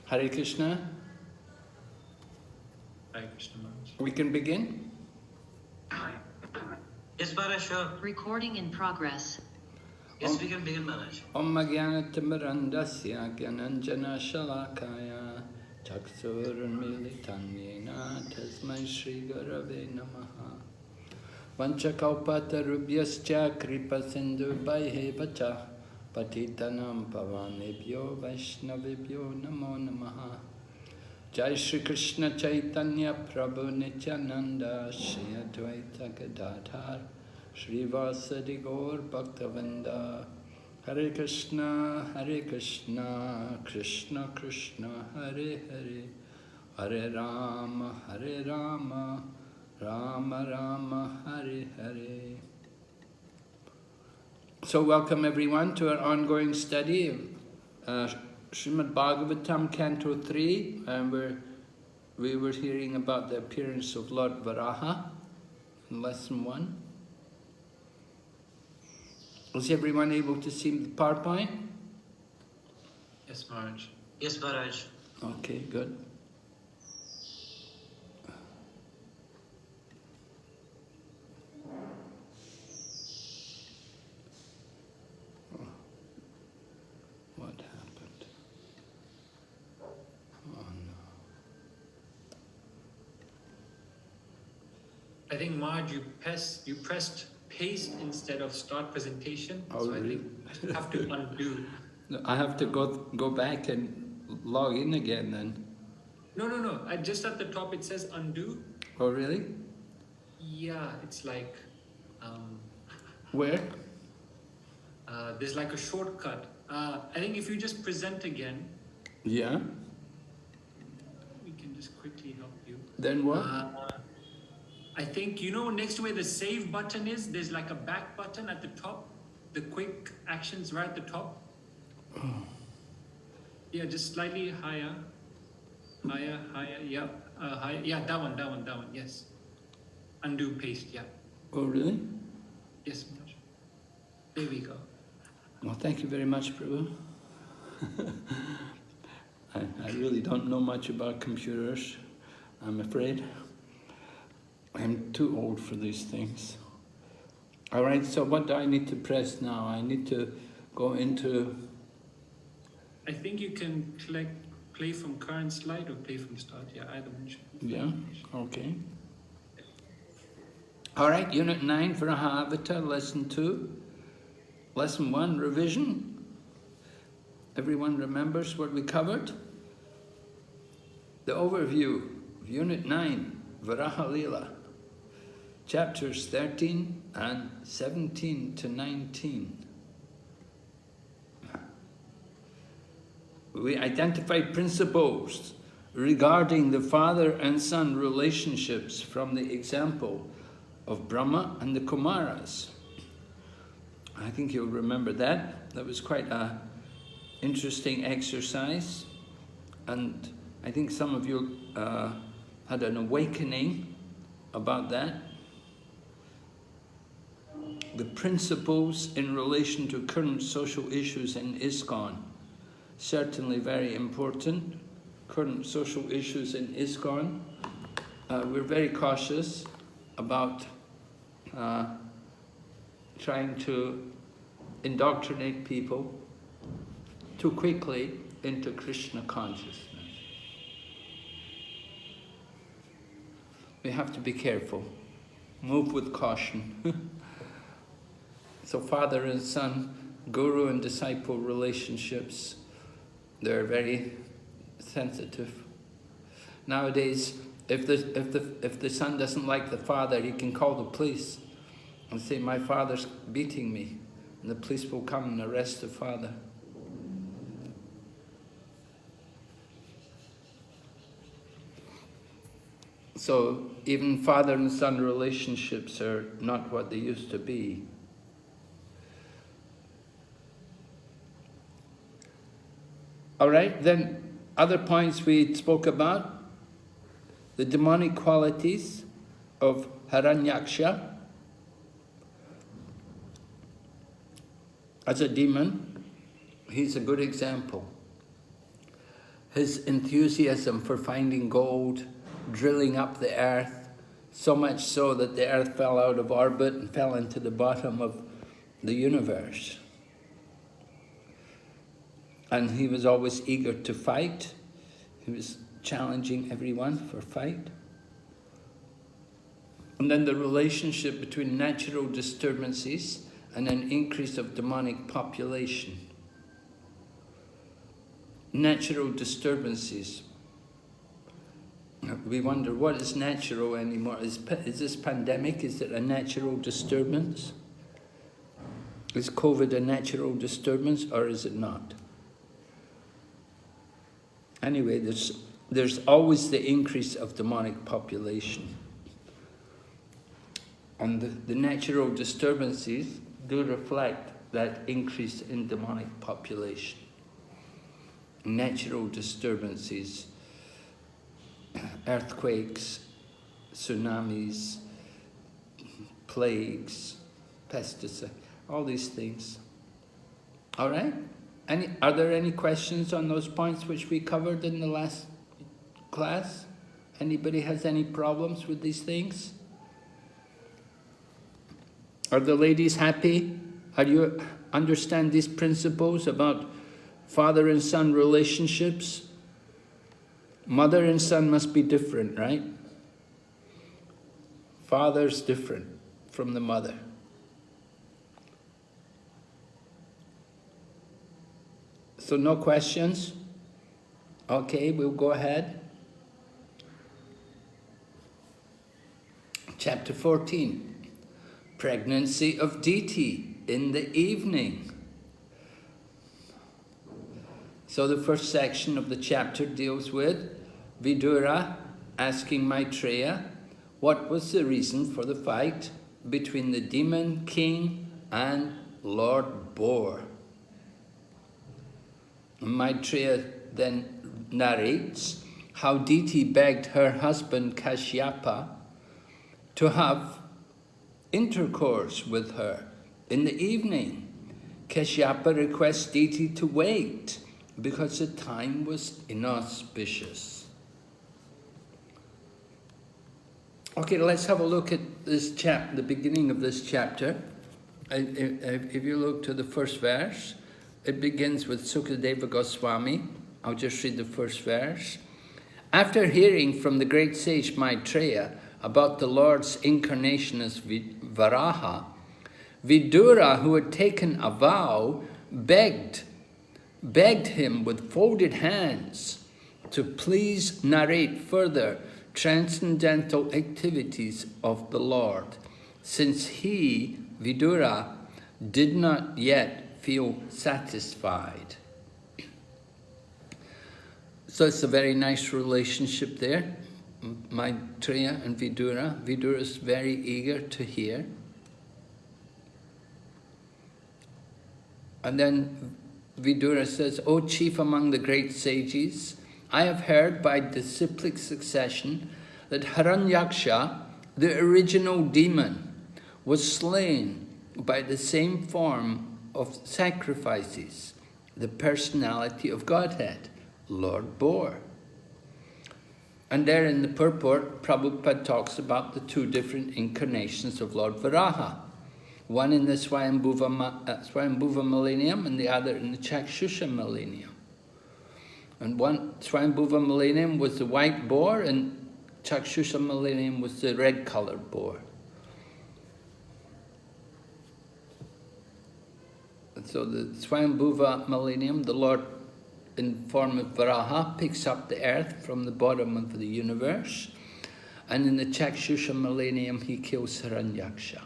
Hare Krishna. Hare Krishna Maharaj. We can begin? Yes, Maharaj, sure. Recording in progress. Yes, we can begin, Maharaj. Om Jnanatimmirandasya Gyananjana Shalakaya Chaksurunmilitan Yena Tasmai Shri Gurave Namaha Vanchakalpatarubhyascha Kripa Sindhu Bhaihevacha Patitanam Pavanebhyo Vaishnavibhyo Namo Namaha Jai Shri Krishna Chaitanya Prabhu Nityananda Shri Advaita Gadadhar Shri Vasadi Gaur Bhaktavinda Hare Krishna, Krishna Krishna, Hare Hare, Hare Rama, Rama Rama, Hare Hare. So welcome everyone to our ongoing study of Srimad Bhagavatam, Canto 3, and we were hearing about the appearance of Lord Varaha in Lesson 1. Is everyone able to see the PowerPoint? Yes, Maharaj. Yes, Maharaj. Okay, good. What happened? Oh no. I think, Maharaj, you pressed paste instead of start presentation. Oh, so really? I think you have to undo. No, I have to go back and log in again then. No. Just at the top it says undo. Oh, really? Yeah, it's like Where? there's like a shortcut. I think if you just present again, Yeah. we can just quickly help you. Then what? I think, next to where the save button is, there's like a back button at the top. The quick actions right at the top. Oh. Yeah, just slightly higher. Higher, yeah. Higher. Yeah, that one, yes. Undo, paste, yeah. Oh, really? Yes, Maharaj. There we go. Well, thank you very much, Prabhu. I really don't know much about computers, I'm afraid. I'm too old for these things. All right, so what do I need to press now? I need to go into... I think you can play from current slide or play from start. Yeah, either one. Yeah, okay. All right, Unit 9, Varaha Lila, Lesson 2. Lesson 1, revision. Everyone remembers what we covered? The overview of Unit 9, Varaha Lila. Chapters 13 and 17 to 19. We identified principles regarding the father and son relationships from the example of Brahma and the Kumaras. I think you'll remember that. That was quite an interesting exercise. And I think some of you had an awakening about that. The principles in relation to current social issues in ISKCON. Certainly very important. Current social issues in ISKCON. We're very cautious about trying to indoctrinate people too quickly into Krishna consciousness. We have to be careful. Move with caution. So father and son, guru and disciple relationships, they're very sensitive. Nowadays, if the son doesn't like the father, he can call the police and say, "My father's beating me," and the police will come and arrest the father. So even father and son relationships are not what they used to be. All right, then other points we spoke about, the demonic qualities of Hiranyaksha as a demon. He's a good example. his enthusiasm for finding gold, drilling up the earth, so much so that the earth fell out of orbit and fell into the bottom of the universe. And he was always eager to fight. He was challenging everyone for fight. And then the relationship between natural disturbances and an increase of demonic population. Natural disturbances. We wonder, what is natural anymore? Is this pandemic, is it a natural disturbance? Is COVID a natural disturbance, or is it not? Anyway, there's always the increase of demonic population. And the natural disturbances do reflect that increase in demonic population. Natural disturbances, earthquakes, tsunamis, plagues, pesticides, all these things. All right? Are there any questions on those points which we covered in the last class? Anybody has any problems with these things? Are the ladies happy? Are you understand these principles about father and son relationships? Mother and son must be different, right? Father's different from the mother. So no questions? Okay, we'll go ahead. Chapter 14. Pregnancy of Diti in the evening. So the first section of the chapter deals with Vidura asking Maitreya what was the reason for the fight between the demon king and Lord Boar. Maitreya then narrates how Diti begged her husband Kashyapa to have intercourse with her in the evening. Kashyapa requests Diti to wait because the time was inauspicious. Okay, let's have a look at this the beginning of this chapter. If you look to the first verse, it begins with Sukadeva Goswami. I'll just read the first verse. After hearing from the great sage Maitreya about the Lord's incarnation as Varaha, Vidura, who had taken a vow, begged him with folded hands to please narrate further transcendental activities of the Lord, since he, Vidura, did not yet feel satisfied. So it's a very nice relationship there, Maitreya and Vidura. Vidura is very eager to hear. And then Vidura says, O chief among the great sages, I have heard by disciplic succession that Hiranyaksha, the original demon, was slain by the same form of sacrifices, the personality of Godhead, Lord Boar. And there in the purport, Prabhupada talks about the two different incarnations of Lord Varaha. One in the Swayambhuva millennium and the other in the Chakshusha millennium. And one Swayambhuva millennium was the white boar and Chakshusha millennium was the red-colored boar. And so the Swayambhuva millennium, the Lord in form of Varaha picks up the earth from the bottom of the universe, and in the Chakshusha millennium he kills Hiranyaksha.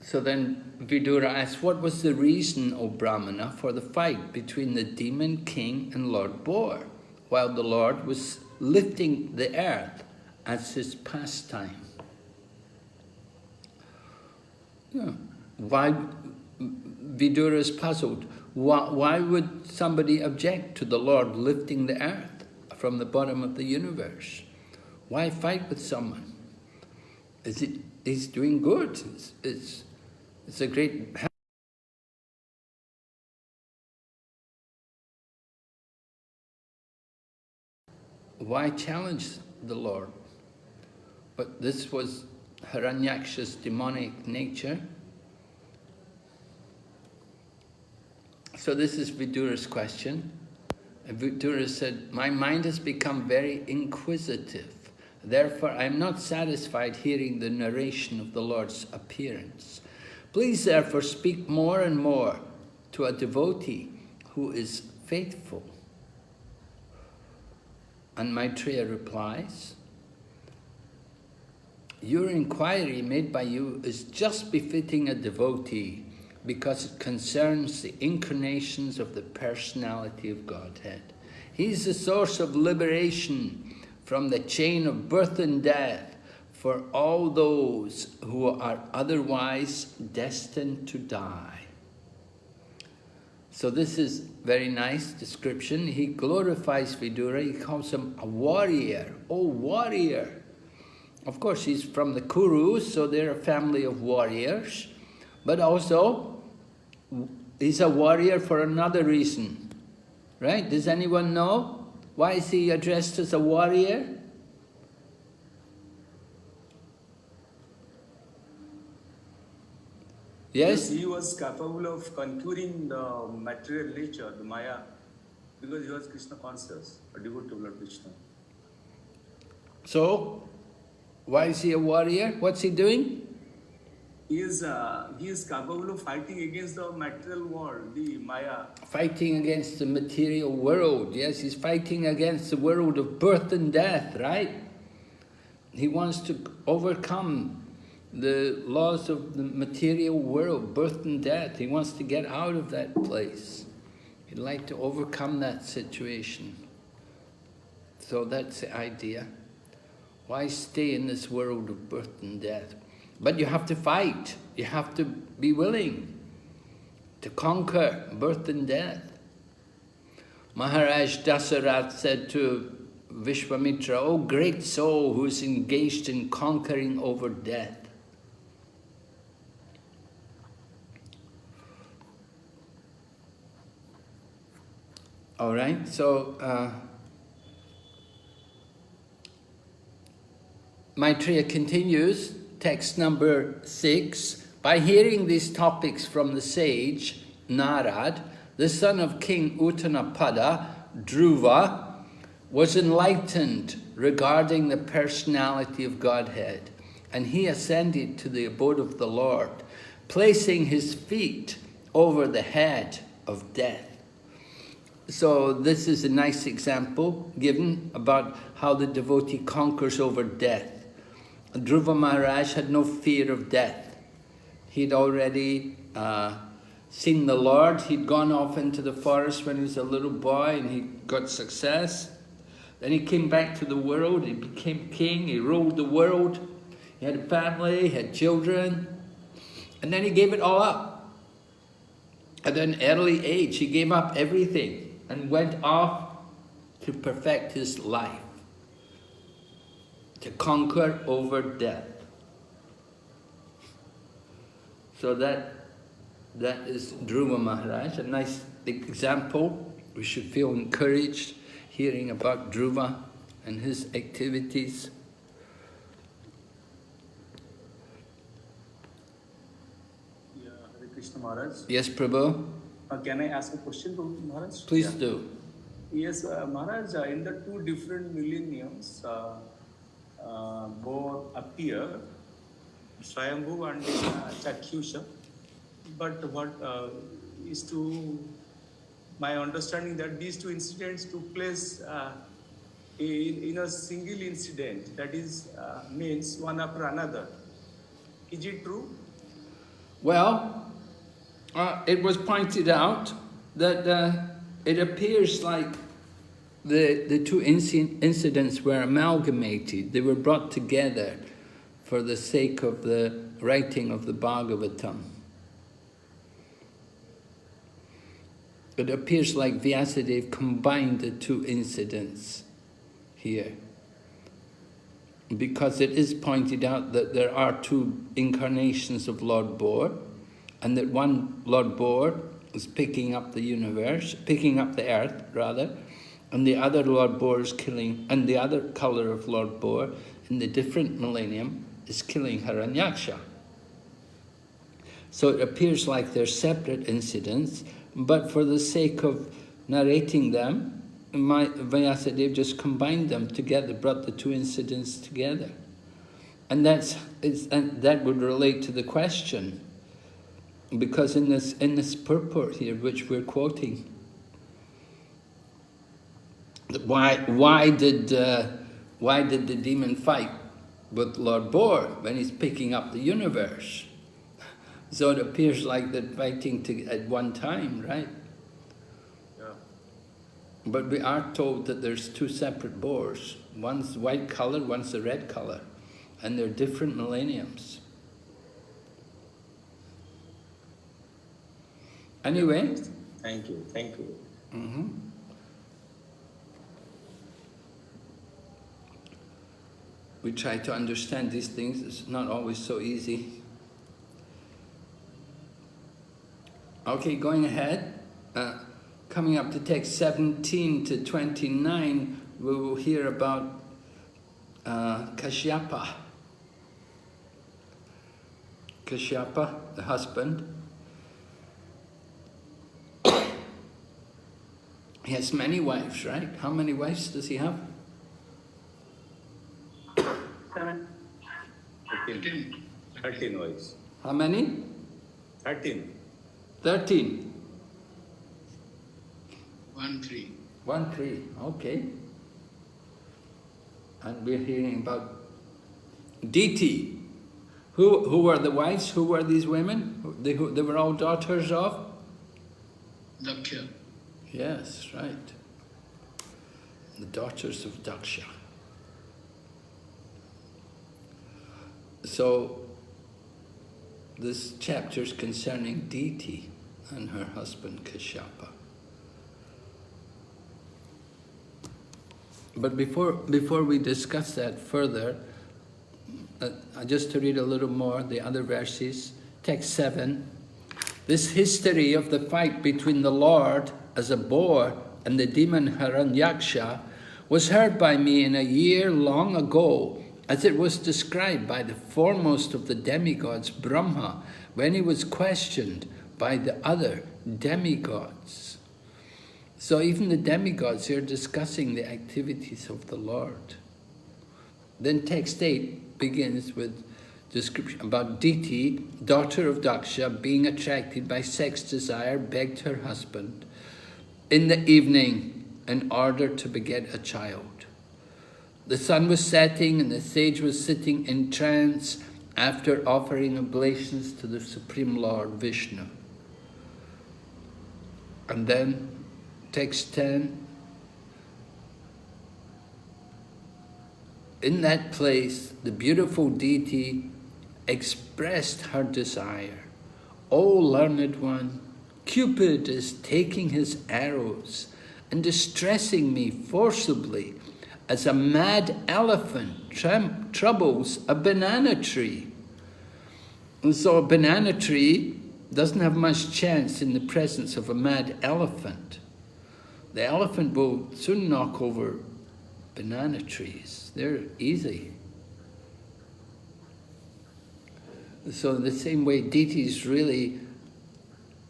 So then Vidura asks, what was the reason, O Brahmana, for the fight between the demon king and Lord Boar, while the Lord was lifting the earth as his pastime? Yeah. Why, Vidura is puzzled. Why would somebody object to the Lord lifting the earth from the bottom of the universe? Why fight with someone? He's doing good. It's a great why challenge the Lord? But this was Hiranyaksha's demonic nature. So this is Vidura's question. And Vidura said, my mind has become very inquisitive. Therefore, I am not satisfied hearing the narration of the Lord's appearance. Please therefore speak more and more to a devotee who is faithful. And Maitreya replies, your inquiry made by you is just befitting a devotee because it concerns the incarnations of the personality of Godhead. He's the source of liberation from the chain of birth and death for all those who are otherwise destined to die. So this is very nice description. He glorifies Vidura, he calls him a warrior. Oh, warrior! Of course, he's from the Kurus, so they're a family of warriors. But also, he's a warrior for another reason. Right? Does anyone know? Why is he addressed as a warrior? Yes? Because he was capable of conquering the material nature, the Maya, because he was Krishna conscious, a devotee of Lord Krishna. So, why is he a warrior? What's he doing? He is capable of fighting against the material world, the Maya. Fighting against the material world. Yes, he's fighting against the world of birth and death, right? He wants to overcome the laws of the material world, birth and death. He wants to get out of that place. He'd like to overcome that situation. So that's the idea. Why stay in this world of birth and death? But you have to fight. You have to be willing to conquer birth and death. Maharaj Dasarath said to Vishwamitra, "O great soul who is engaged in conquering over death." All right, so Maitreya continues, text number 6. By hearing these topics from the sage, Narad, the son of King Uttanapada, Dhruva, was enlightened regarding the personality of Godhead, and he ascended to the abode of the Lord, placing his feet over the head of death. So this is a nice example given about how the devotee conquers over death. Dhruva Maharaj had no fear of death. He'd already seen the Lord. He'd gone off into the forest when he was a little boy and he got success. Then he came back to the world, he became king, he ruled the world. He had a family, he had children. And then he gave it all up. At an early age, he gave up everything and went off to perfect his life, to conquer over death. So that is Dhruva Maharaj, a nice example. We should feel encouraged hearing about Dhruva and his activities. Yeah, Hare Krishna Maharaj. Yes, Prabhu? Can I ask a question to Maharaj? Please do. Yes, Maharaj, in the two different millenniums, both appear, Swayambhu and Chakyusha. But what is to my understanding that these two incidents took place in a single incident, that is, means one after another. Is it true? Well, it was pointed out that it appears like the two incidents were amalgamated. They were brought together for the sake of the writing of the Bhagavatam. It appears like Vyasadeva combined the two incidents here, because it is pointed out that there are two incarnations of Lord Boar, and that one Lord Boar is picking up the universe, picking up the earth rather, and the other Lord Boar is killing, and the other color of Lord Boar in the different millennium is killing Hiranyaksha. So it appears like they're separate incidents, but for the sake of narrating them, Vyasadeva just combined them together, brought the two incidents together. And that would relate to the question, because in this purport here, which we're quoting, why did the demon fight with Lord Boar when he's picking up the universe? So it appears like they're fighting at one time, right? Yeah. But we are told that there's two separate boars. One's white color, one's a red color. And they're different millenniums. Anyway. Thank you. Thank you. Mm-hmm. We try to understand these things. It's not always so easy. Okay, going ahead. Coming up to text 17 to 29, we will hear about Kashyapa. Kashyapa, the husband. He has many wives, right? How many wives does he have? 7. 13 wives. How many? 13. 13. 1-3. 1-3, okay. And we're hearing about Diti. Who were the wives? Who were these women? They were all daughters of? Daksha. Yes, right. The daughters of Daksha. So, this chapter is concerning Diti and her husband Kashyapa. But before we discuss that further, just to read a little more, the other verses, text 7. This history of the fight between the Lord as a boar and the demon Hiranyaksha was heard by me in a year long ago, as it was described by the foremost of the demigods, Brahma, when he was questioned by the other demigods. So even the demigods are discussing the activities of the Lord. Then text 8 begins with description about Diti, daughter of Daksha, being attracted by sex desire, begged her husband in the evening in order to beget a child. The sun was setting and the sage was sitting in trance after offering oblations to the Supreme Lord Vishnu. And then text 10, in that place, the beautiful Diti expressed her desire. O learned one, Cupid is taking his arrows and distressing me forcibly as a mad elephant troubles a banana tree. And so a banana tree doesn't have much chance in the presence of a mad elephant. The elephant will soon knock over banana trees. They're easy. So in the same way, Diti is really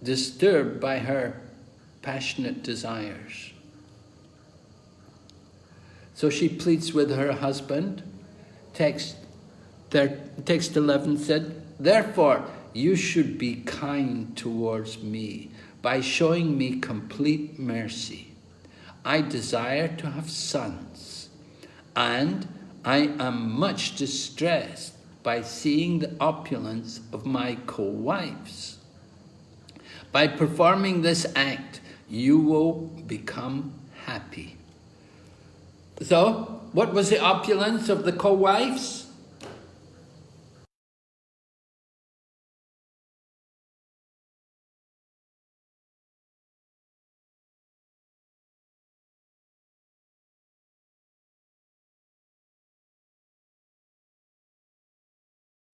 disturbed by her passionate desires. So she pleads with her husband. Text 11 said, therefore, you should be kind towards me by showing me complete mercy. I desire to have sons, and I am much distressed by seeing the opulence of my co-wives. By performing this act, you will become happy. So, what was the opulence of the co-wives?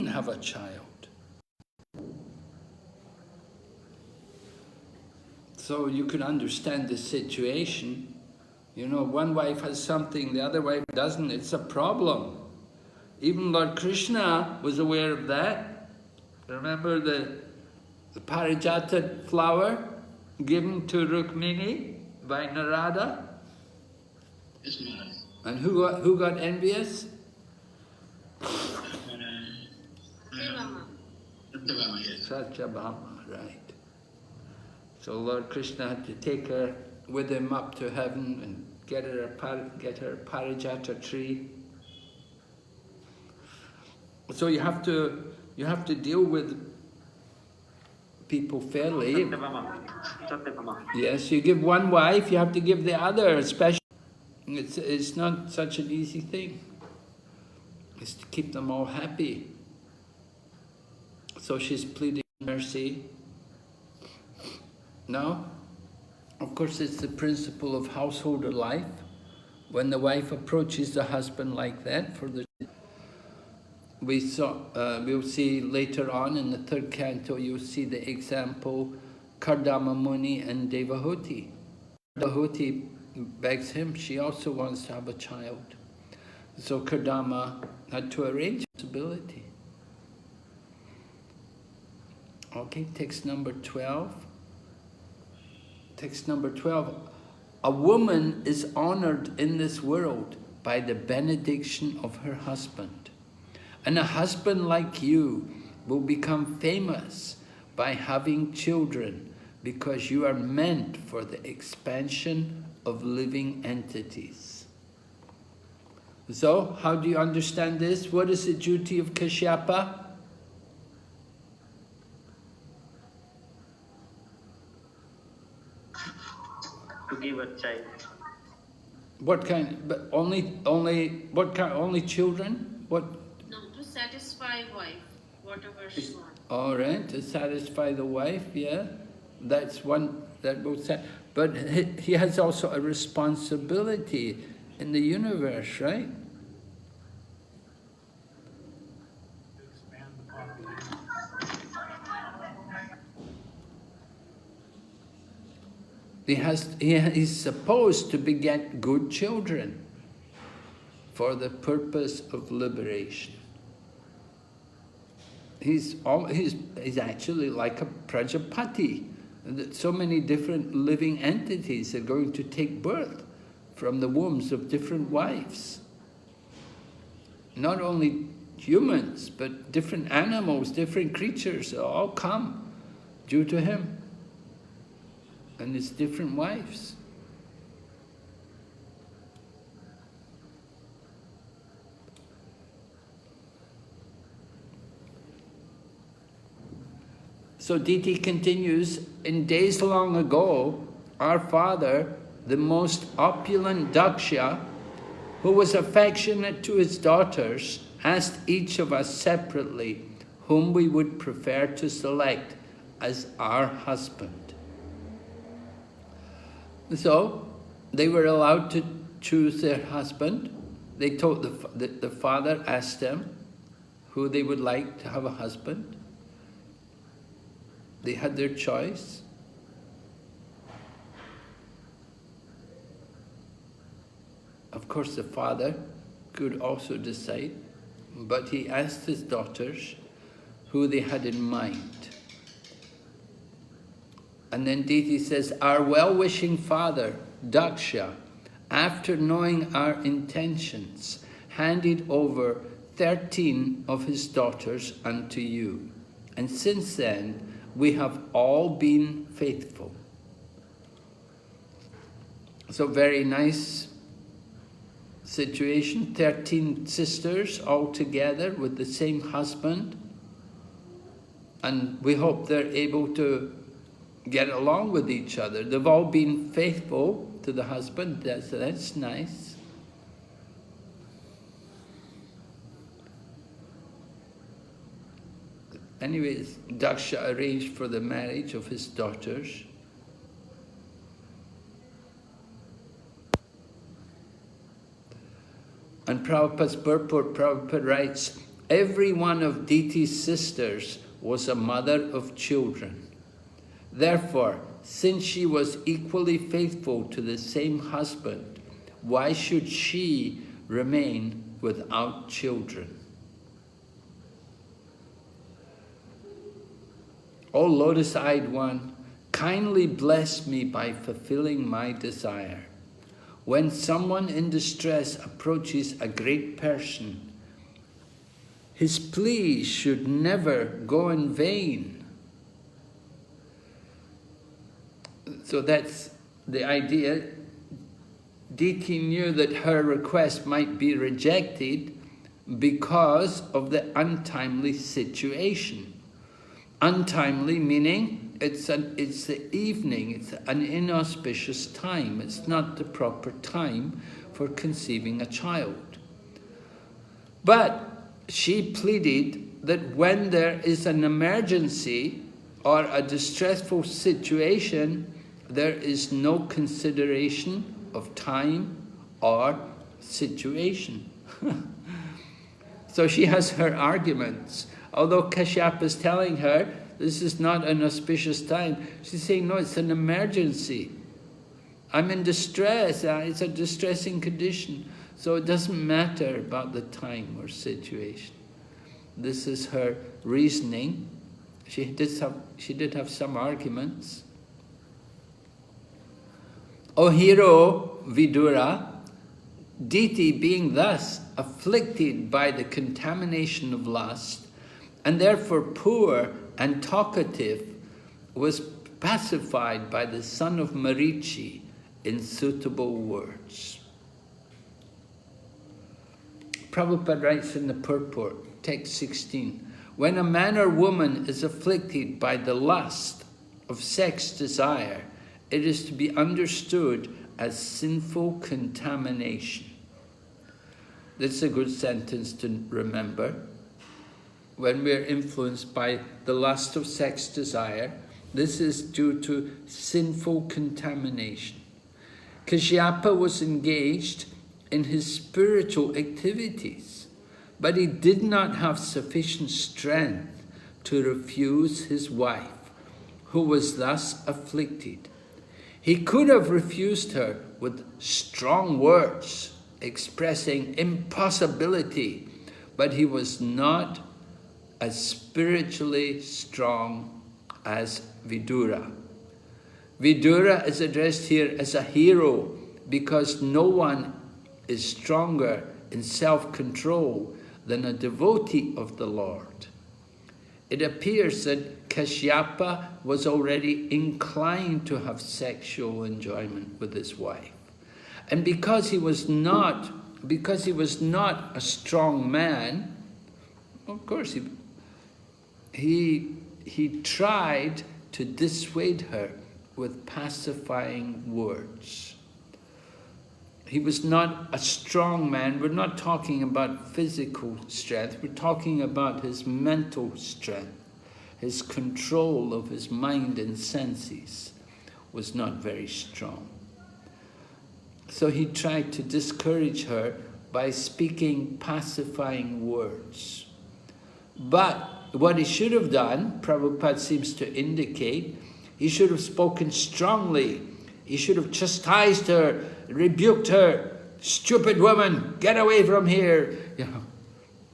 Have a child. So you can understand the situation You know, one wife has something, the other wife doesn't. It's a problem. Even Lord Krishna was aware of that. Remember the Parijata flower given to Rukmini by Narada? Yes, Maharaj. And who got envious? Satyabhama, yes. Satyabhama, right. So Lord Krishna had to take her with him up to heaven and get her a Parijata tree. So you have to deal with people fairly. Yes, you give one wife, you have to give the other, especially. It's not such an easy thing. It's to keep them all happy. So she's pleading mercy. Now, of course, it's the principle of householder life. When the wife approaches the husband like that, we'll see later on in the third canto, you'll see the example, Kardama Muni and Devahuti. Devahuti begs him, she also wants to have a child. So Kardama had to arrange possibility. Okay, text number 12. Text number 12. A woman is honored in this world by the benediction of her husband. And a husband like you will become famous by having children because you are meant for the expansion of living entities. So, how do you understand this? What is the duty of Kashyapa? To give a child. What kind? But only children? What? No, to satisfy wife, whatever she wants. All right, to satisfy the wife, yeah. That's one that will say. But he has also a responsibility in the universe, right? He's supposed to beget good children for the purpose of liberation. He's actually like a Prajapati. So many different living entities are going to take birth from the wombs of different wives. Not only humans, but different animals, different creatures all come due to him and his different wives. So Diti continues, in days long ago, our father, the most opulent Daksha, who was affectionate to his daughters, asked each of us separately whom we would prefer to select as our husband. So they were allowed to choose their husband. They told the father asked them who they would like to have a husband. They had their choice. Of course, the father could also decide, but he asked his daughters who they had in mind. And then Diti says, our well-wishing father, Daksha, after knowing our intentions, handed over 13 of his daughters unto you. And since then, we have all been faithful. So very nice situation, 13 sisters all together with the same husband. And we hope they're able to get along with each other. They've all been faithful to the husband, that's nice. Anyways, Daksha arranged for the marriage of his daughters. And Prabhupada's purport, Prabhupada writes, every one of Diti's sisters was a mother of children. Therefore, since she was equally faithful to the same husband, why should she remain without children? O lotus-eyed one, kindly bless me by fulfilling my desire. When someone in distress approaches a great person, his pleas should never go in vain. So that's the idea. Diti knew that her request might be rejected because of the untimely situation. Untimely meaning it's the evening, it's an inauspicious time. It's not the proper time for conceiving a child. But she pleaded that when there is an emergency or a distressful situation, there is no consideration of time or situation. So she has her arguments. Although Kashyapa is telling her, this is not an auspicious time, she's saying, no, it's an emergency. I'm in distress, it's a distressing condition. So it doesn't matter about the time or situation. This is her reasoning. She did have some arguments. O hero Vidura, Diti being thus afflicted by the contamination of lust, and therefore poor and talkative, was pacified by the son of Marichi in suitable words. Prabhupada writes in the purport, text 16, when a man or woman is afflicted by the lust of sex desire, it is to be understood as sinful contamination. That's a good sentence to remember. When we are influenced by the lust of sex desire, this is due to sinful contamination. Kashyapa was engaged in his spiritual activities, but he did not have sufficient strength to refuse his wife, who was thus afflicted. He could have refused her with strong words, expressing impossibility, but he was not as spiritually strong as Vidura. Vidura is addressed here as a hero because no one is stronger in self-control than a devotee of the Lord. It appears that Kashyapa was already inclined to have sexual enjoyment with his wife. And because he was not a strong man, of course he tried to dissuade her with pacifying words. He was not a strong man. We're not talking about physical strength. We're talking about his mental strength. His control of his mind and senses was not very strong. So he tried to discourage her by speaking pacifying words. But what he should have done, Prabhupada seems to indicate, he should have spoken strongly. He should have chastised her, rebuked her, stupid woman, get away from here.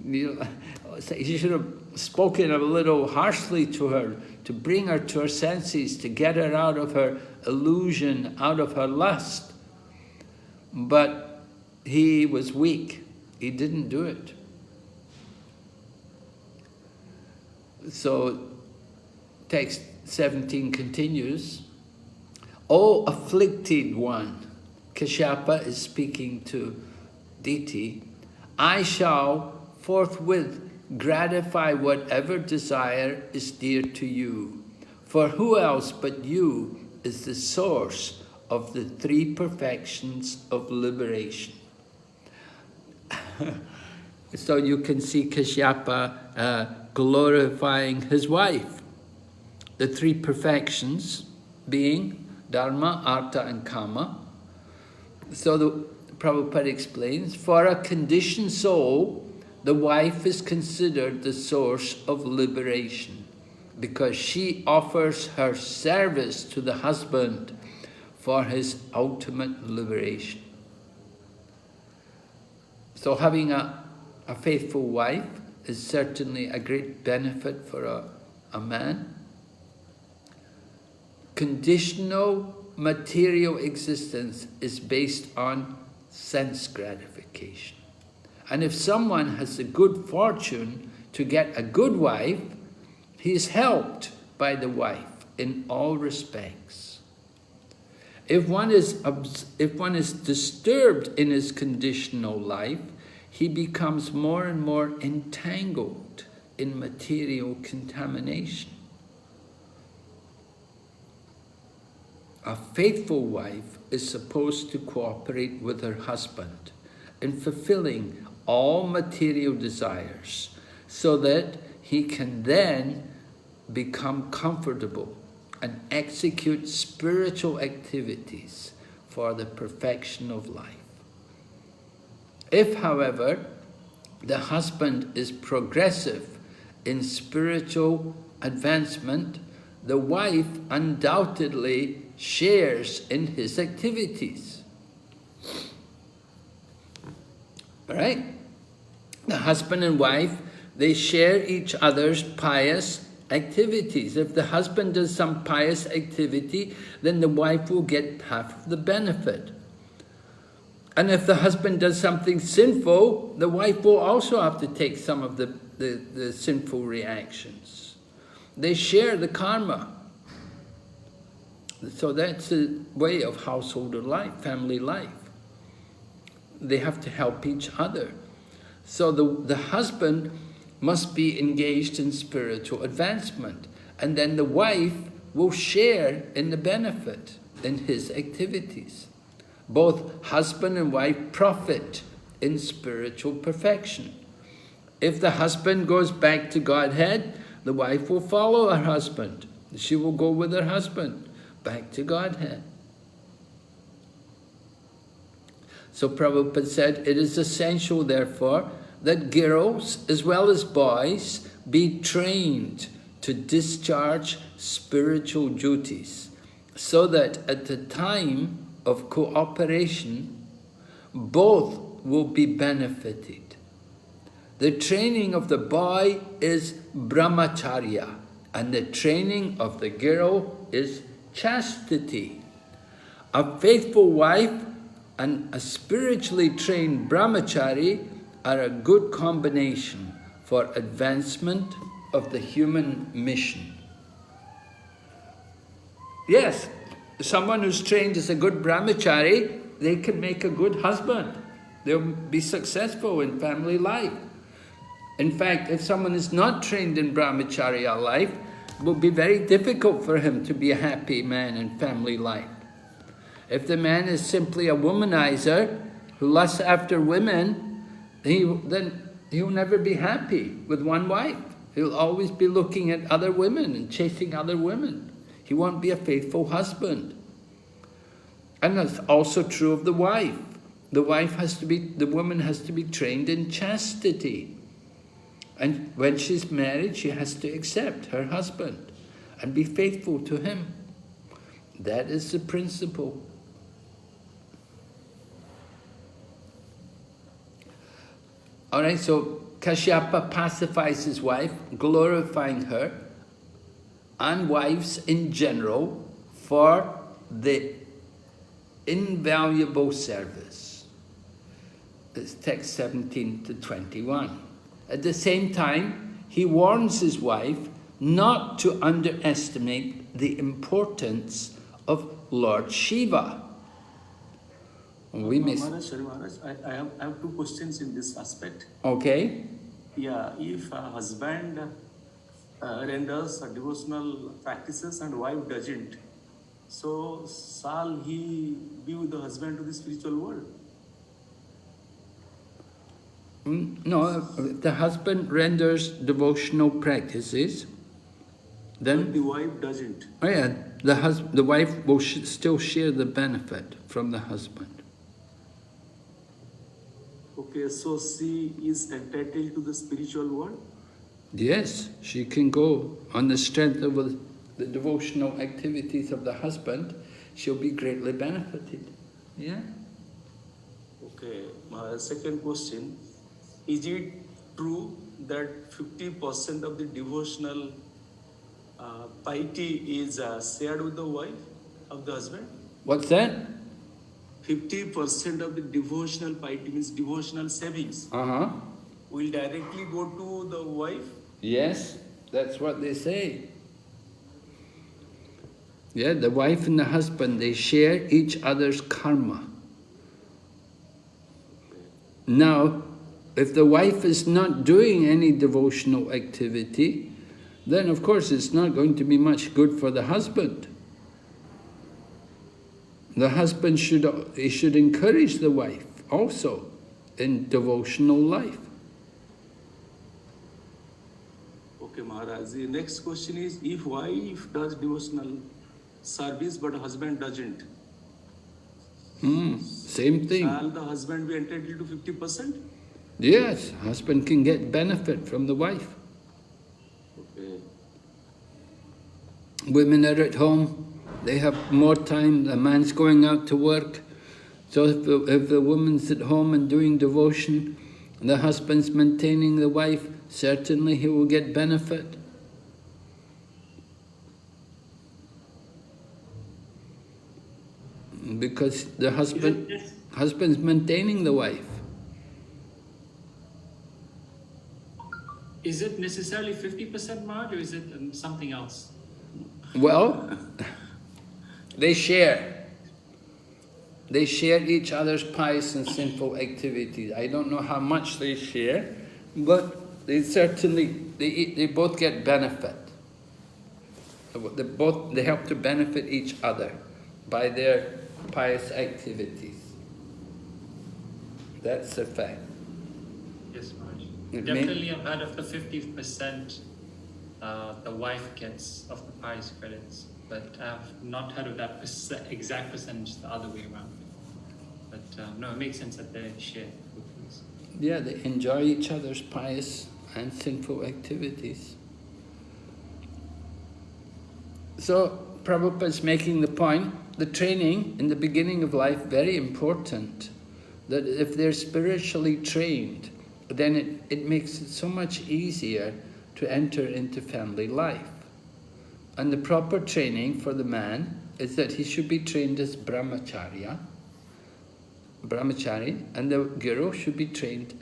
He should have spoken a little harshly to her, to bring her to her senses, to get her out of her illusion, out of her lust. But he was weak. He didn't do it. So text 17 continues. O afflicted one, Kashyapa is speaking to Diti, I shall forthwith gratify whatever desire is dear to you. For who else but you is the source of the three perfections of liberation? So you can see Kashyapa glorifying his wife. The three perfections being Dharma, Artha and Kama. So the Prabhupada explains, for a conditioned soul, the wife is considered the source of liberation because she offers her service to the husband for his ultimate liberation. So having a faithful wife is certainly a great benefit for a man. Conditional material existence is based on sense gratification. And if someone has the good fortune to get a good wife, he is helped by the wife in all respects. If one is disturbed in his conditional life, he becomes more and more entangled in material contamination. A faithful wife is supposed to cooperate with her husband in fulfilling all material desires so that he can then become comfortable and execute spiritual activities for the perfection of life. If, however, the husband is progressive in spiritual advancement, the wife undoubtedly shares in his activities. All right? The husband and wife, they share each other's pious activities. If the husband does some pious activity, then the wife will get half of the benefit. And if the husband does something sinful, the wife will also have to take some of the sinful reactions. They share the karma. So that's the way of householder life, family life. They have to help each other. So the husband must be engaged in spiritual advancement. And then the wife will share in the benefit in his activities. Both husband and wife profit in spiritual perfection. If the husband goes back to Godhead, the wife will follow her husband. She will go with her husband back to Godhead. So Prabhupada said, it is essential, therefore, that girls as well as boys be trained to discharge spiritual duties, so that at the time of cooperation, both will be benefited. The training of the boy is brahmacharya, and the training of the girl is chastity. A faithful wife and a spiritually trained brahmachari are a good combination for advancement of the human mission. Yes, someone who's trained as a good brahmachari, they can make a good husband. They'll be successful in family life. In fact, if someone is not trained in brahmacharya life, it will be very difficult for him to be a happy man in family life. If the man is simply a womanizer who lusts after women, then he'll never be happy with one wife. He'll always be looking at other women and chasing other women. He won't be a faithful husband. And that's also true of the wife. The woman has to be trained in chastity. And when she's married, she has to accept her husband and be faithful to him. That is the principle. All right, so Kashyapa pacifies his wife, glorifying her and wives in general for the invaluable service. It's text 17 to 21. At the same time, he warns his wife not to underestimate the importance of Lord Shiva. Maharaj, I have two questions in this aspect. Okay. Yeah, if a husband renders devotional practices and wife doesn't, so shall he be with the husband to the spiritual world? No, the husband renders devotional practices, then But the wife doesn't. Oh yeah, the wife will still share the benefit from the husband. Okay, so she is entitled to the spiritual world? Yes, she can go on the strength of the devotional activities of the husband. She'll be greatly benefited. Yeah. Okay, my second question, is it true that 50% of the devotional piety is shared with the wife of the husband? What's that? 50% of the devotional piety means devotional savings Uh-huh. will directly go to the wife. Yes, that's what they say. Yeah, the wife and the husband, they share each other's karma. Now, if the wife is not doing any devotional activity, then of course it's not going to be much good for the husband. The husband should encourage the wife also in devotional life. Okay, Maharaj. The next question is, if wife does devotional service but husband doesn't, Same thing. shall the husband be entitled to 50%? Yes, husband can get benefit from the wife. Okay. Women are at home, they have more time, the man's going out to work. So if the woman's at home and doing devotion, the husband's maintaining the wife, certainly he will get benefit. Because the husband's maintaining the wife. Is it necessarily 50% Maharaj, or is it something else? Well, they share. They share each other's pious and sinful activities. I don't know how much they share, but they certainly, they both get benefit. They help to benefit each other by their pious activities. That's the fact. Yes, Maharaj. It Definitely I've heard of the 50% the wife gets of the pious credits, but I've not heard of that exact percentage the other way around. But no, it makes sense that they share good things. Yeah, they enjoy each other's pious and sinful activities. So, Prabhupada's making the point, the training in the beginning of life, very important. That if they're spiritually trained, then it makes it so much easier to enter into family life. And the proper training for the man is that he should be trained as brahmachari, and the girl should be trained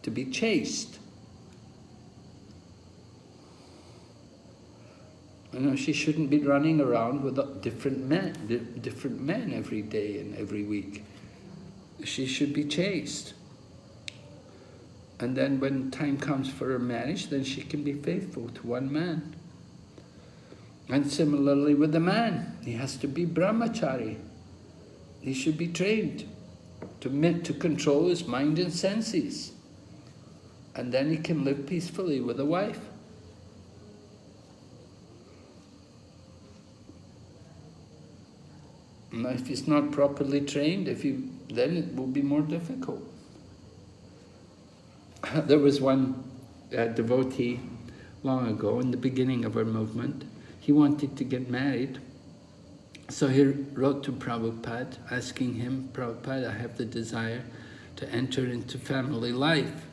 to be chaste. You know, she shouldn't be running around with different men every day and every week. She should be chaste. And then when time comes for her marriage, then she can be faithful to one man. And similarly with the man, he has to be brahmachari. He should be trained to control his mind and senses. And then he can live peacefully with a wife. And if he's not properly trained, then it will be more difficult. There was one devotee long ago, in the beginning of our movement. He wanted to get married. So he wrote to Prabhupada, asking him, Prabhupada, I have the desire to enter into family life.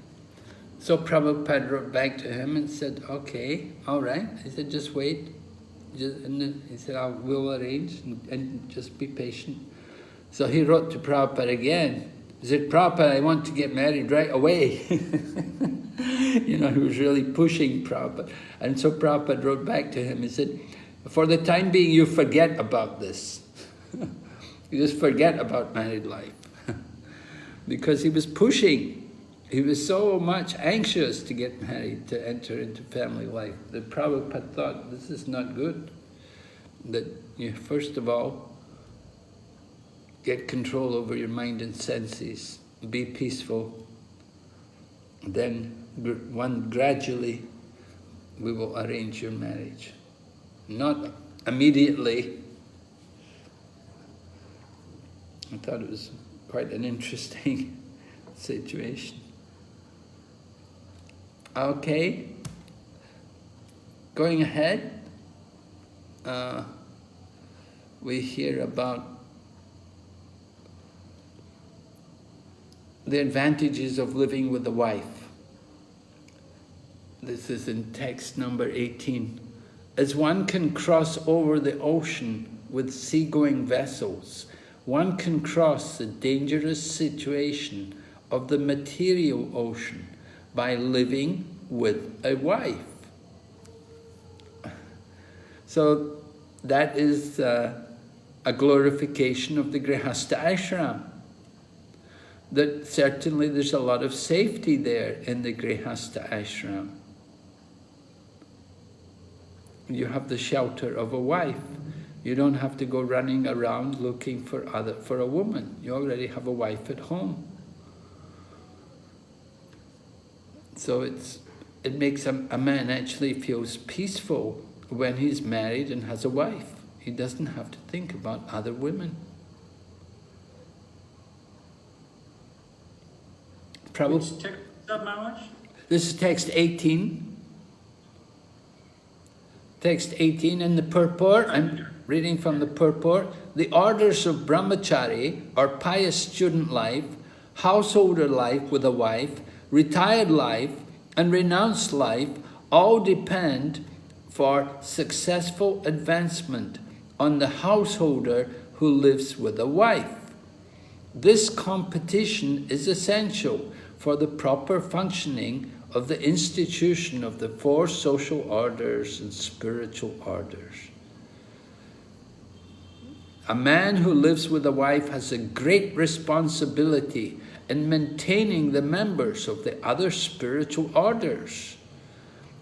So Prabhupada wrote back to him and said, okay, all right. He said, just wait. And then he said, we'll arrange and just be patient. So he wrote to Prabhupada again. He said, Prabhupada, I want to get married right away. You know, he was really pushing Prabhupada. And so Prabhupada wrote back to him. He said, for the time being, you forget about this. You just forget about married life. Because he was pushing. He was so much anxious to get married, to enter into family life, that Prabhupada thought, this is not good. That you, first of all, get control over your mind and senses, be peaceful. Then, gradually, we will arrange your marriage. Not immediately. I thought it was quite an interesting situation. Okay, going ahead, we hear about the advantages of living with a wife. This is in text number 18. As one can cross over the ocean with seagoing vessels, one can cross the dangerous situation of the material ocean by living with a wife. So that is a glorification of the Grihastha ashram. That certainly there's a lot of safety there in the Grihastha ashram. You have the shelter of a wife. You don't have to go running around looking for a woman. You already have a wife at home. So it makes a man actually feels peaceful when he's married and has a wife. He doesn't have to think about other women. Which text is that, Maharaj? This is text 18. Text 18 in the purport. I'm reading from the purport. The orders of brahmachari, or pious student life, householder life with a wife, retired life, and renounced life all depend for successful advancement on the householder who lives with a wife. This competition is essential for the proper functioning of the institution of the four social orders and spiritual orders. A man who lives with a wife has a great responsibility in maintaining the members of the other spiritual orders.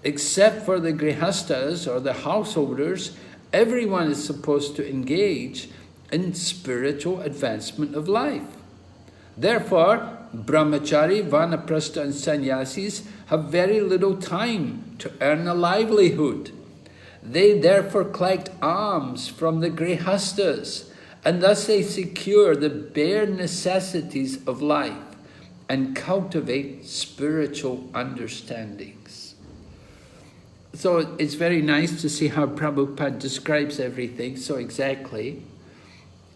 Except for the grihastas or the householders, everyone is supposed to engage in spiritual advancement of life. Therefore, brahmachari, vanaprastha and sannyasis have very little time to earn a livelihood. They therefore collect alms from the grihastas, and thus they secure the bare necessities of life and cultivate spiritual understandings. So it's very nice to see how Prabhupada describes everything so exactly.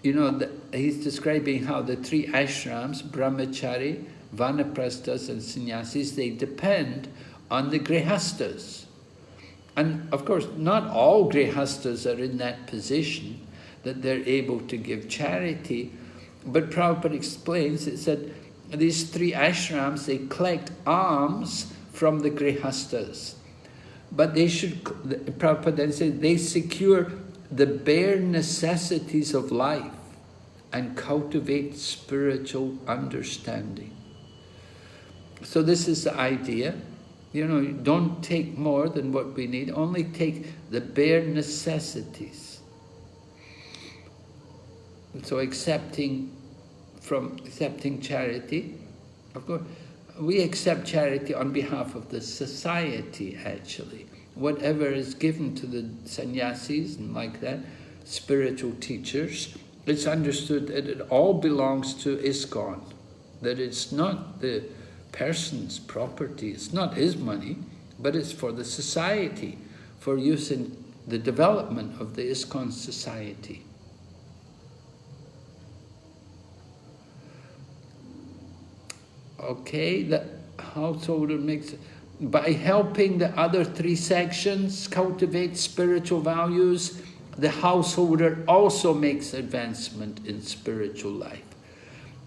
You know, he's describing how the three ashrams, brahmachari, vanaprasthas and sannyasis, they depend on the grihastas. And of course, not all grihastas are in that position that they're able to give charity. But Prabhupada explains, it said, these three ashrams, they collect alms from the grihastas. But they should, Prabhupada then said, they secure the bare necessities of life and cultivate spiritual understanding. So this is the idea. You know, don't take more than what we need, only take the bare necessities. So accepting charity, of course, we accept charity on behalf of the society actually. Whatever is given to the sannyasis and like that, spiritual teachers, it's understood that it all belongs to ISKCON, that it's not the person's property, it's not his money, but it's for the society, for use in the development of the ISKCON society. Okay, the householder makes, by helping the other three sections cultivate spiritual values, the householder also makes advancement in spiritual life.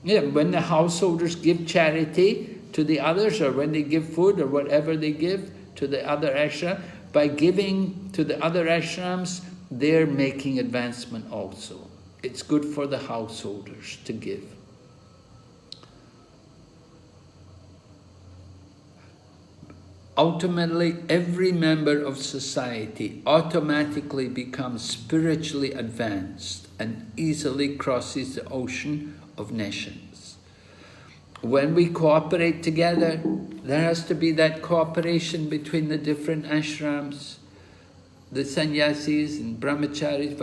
Yeah, when the householders give charity to the others, or when they give food or whatever they give to the other ashram, by giving to the other ashrams, they're making advancement also. It's good for the householders to give. Ultimately, every member of society automatically becomes spiritually advanced and easily crosses the ocean of nations. When we cooperate together, there has to be that cooperation between the different ashrams. The sannyasis and brahmacharis,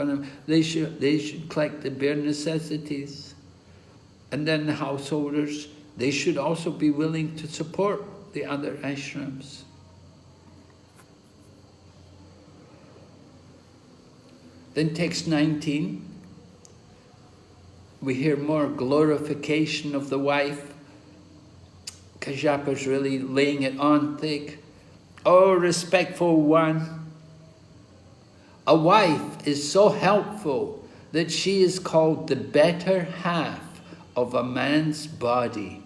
they should collect the bare necessities. And then the householders, they should also be willing to support the other ashrams. Then text 19, we hear more glorification of the wife. Kashyapa is really laying it on thick. Oh, respectful one, a wife is so helpful that she is called the better half of a man's body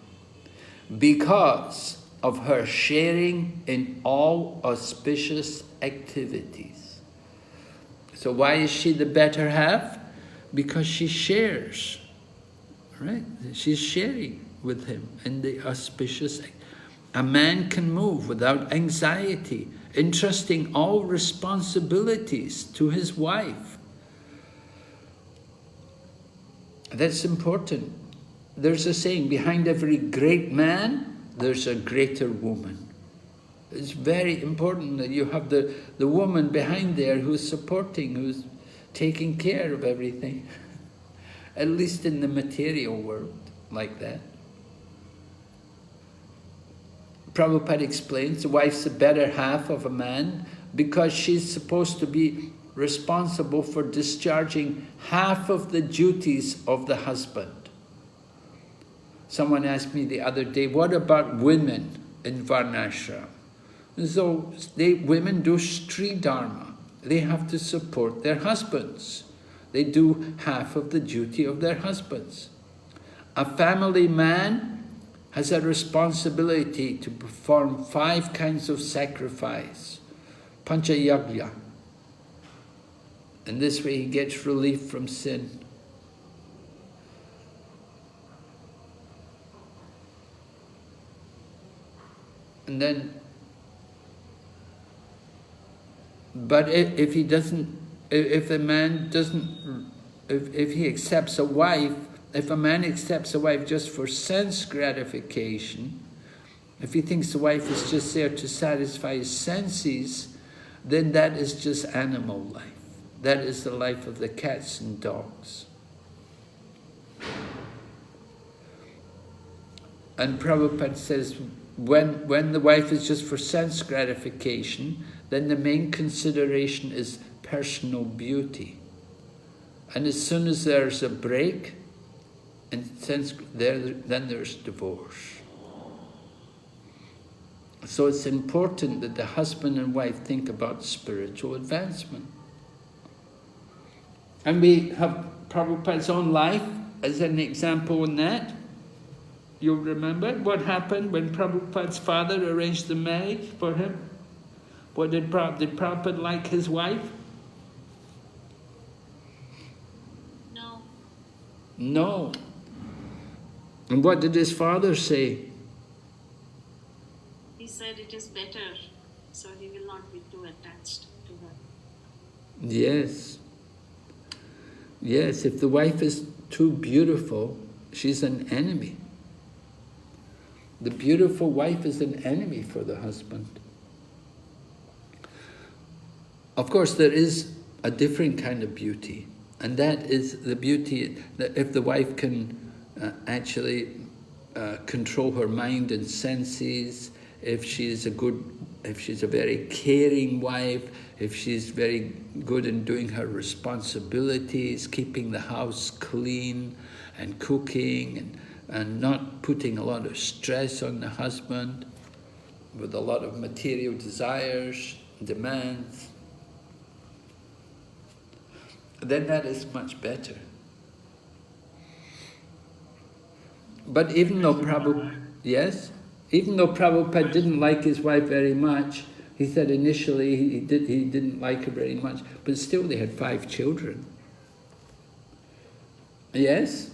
because of her sharing in all auspicious activities. So why is she the better half? Because she shares, right? She's sharing with him in the auspicious. A man can move without anxiety, entrusting all responsibilities to his wife. That's important. There's a saying, behind every great man, there's a greater woman. It's very important that you have the woman behind there who's supporting, who's taking care of everything. At least in the material world, like that. Prabhupada explains the wife's the better half of a man because she's supposed to be responsible for discharging half of the duties of the husband. Someone asked me the other day, what about women in Varnashram? So women do Stri Dharma. They have to support their husbands. They do half of the duty of their husbands. A family man has a responsibility to perform 5 kinds of sacrifice, Panchayagya. And this way he gets relief from sin. And then, but if he doesn't, if the man doesn't, if he accepts a wife, if a man accepts a wife just for sense gratification, if he thinks the wife is just there to satisfy his senses, then that is just animal life. That is the life of the cats and dogs. And Prabhupada says, when the wife is just for sense gratification, then the main consideration is personal beauty. And as soon as there's a break, and then there's divorce. So it's important that the husband and wife think about spiritual advancement. And we have Prabhupada's own life as an example in that. You'll remember what happened when Prabhupada's father arranged the marriage for him? What did Prabhupada like his wife? No. No. And what did his father say? He said it is better, so he will not be too attached to her. Yes. Yes, if the wife is too beautiful, she's an enemy. The beautiful wife is an enemy for the husband. Of course, there is a different kind of beauty, and that is the beauty that if the wife can actually control her mind and senses, if she's a very caring wife, if she's very good in doing her responsibilities, keeping the house clean and cooking and not putting a lot of stress on the husband with a lot of material desires, demands, then that is much better. But even though Prabhupada didn't like his wife very much, he said initially he didn't like her very much, but still they had 5 children. Yes?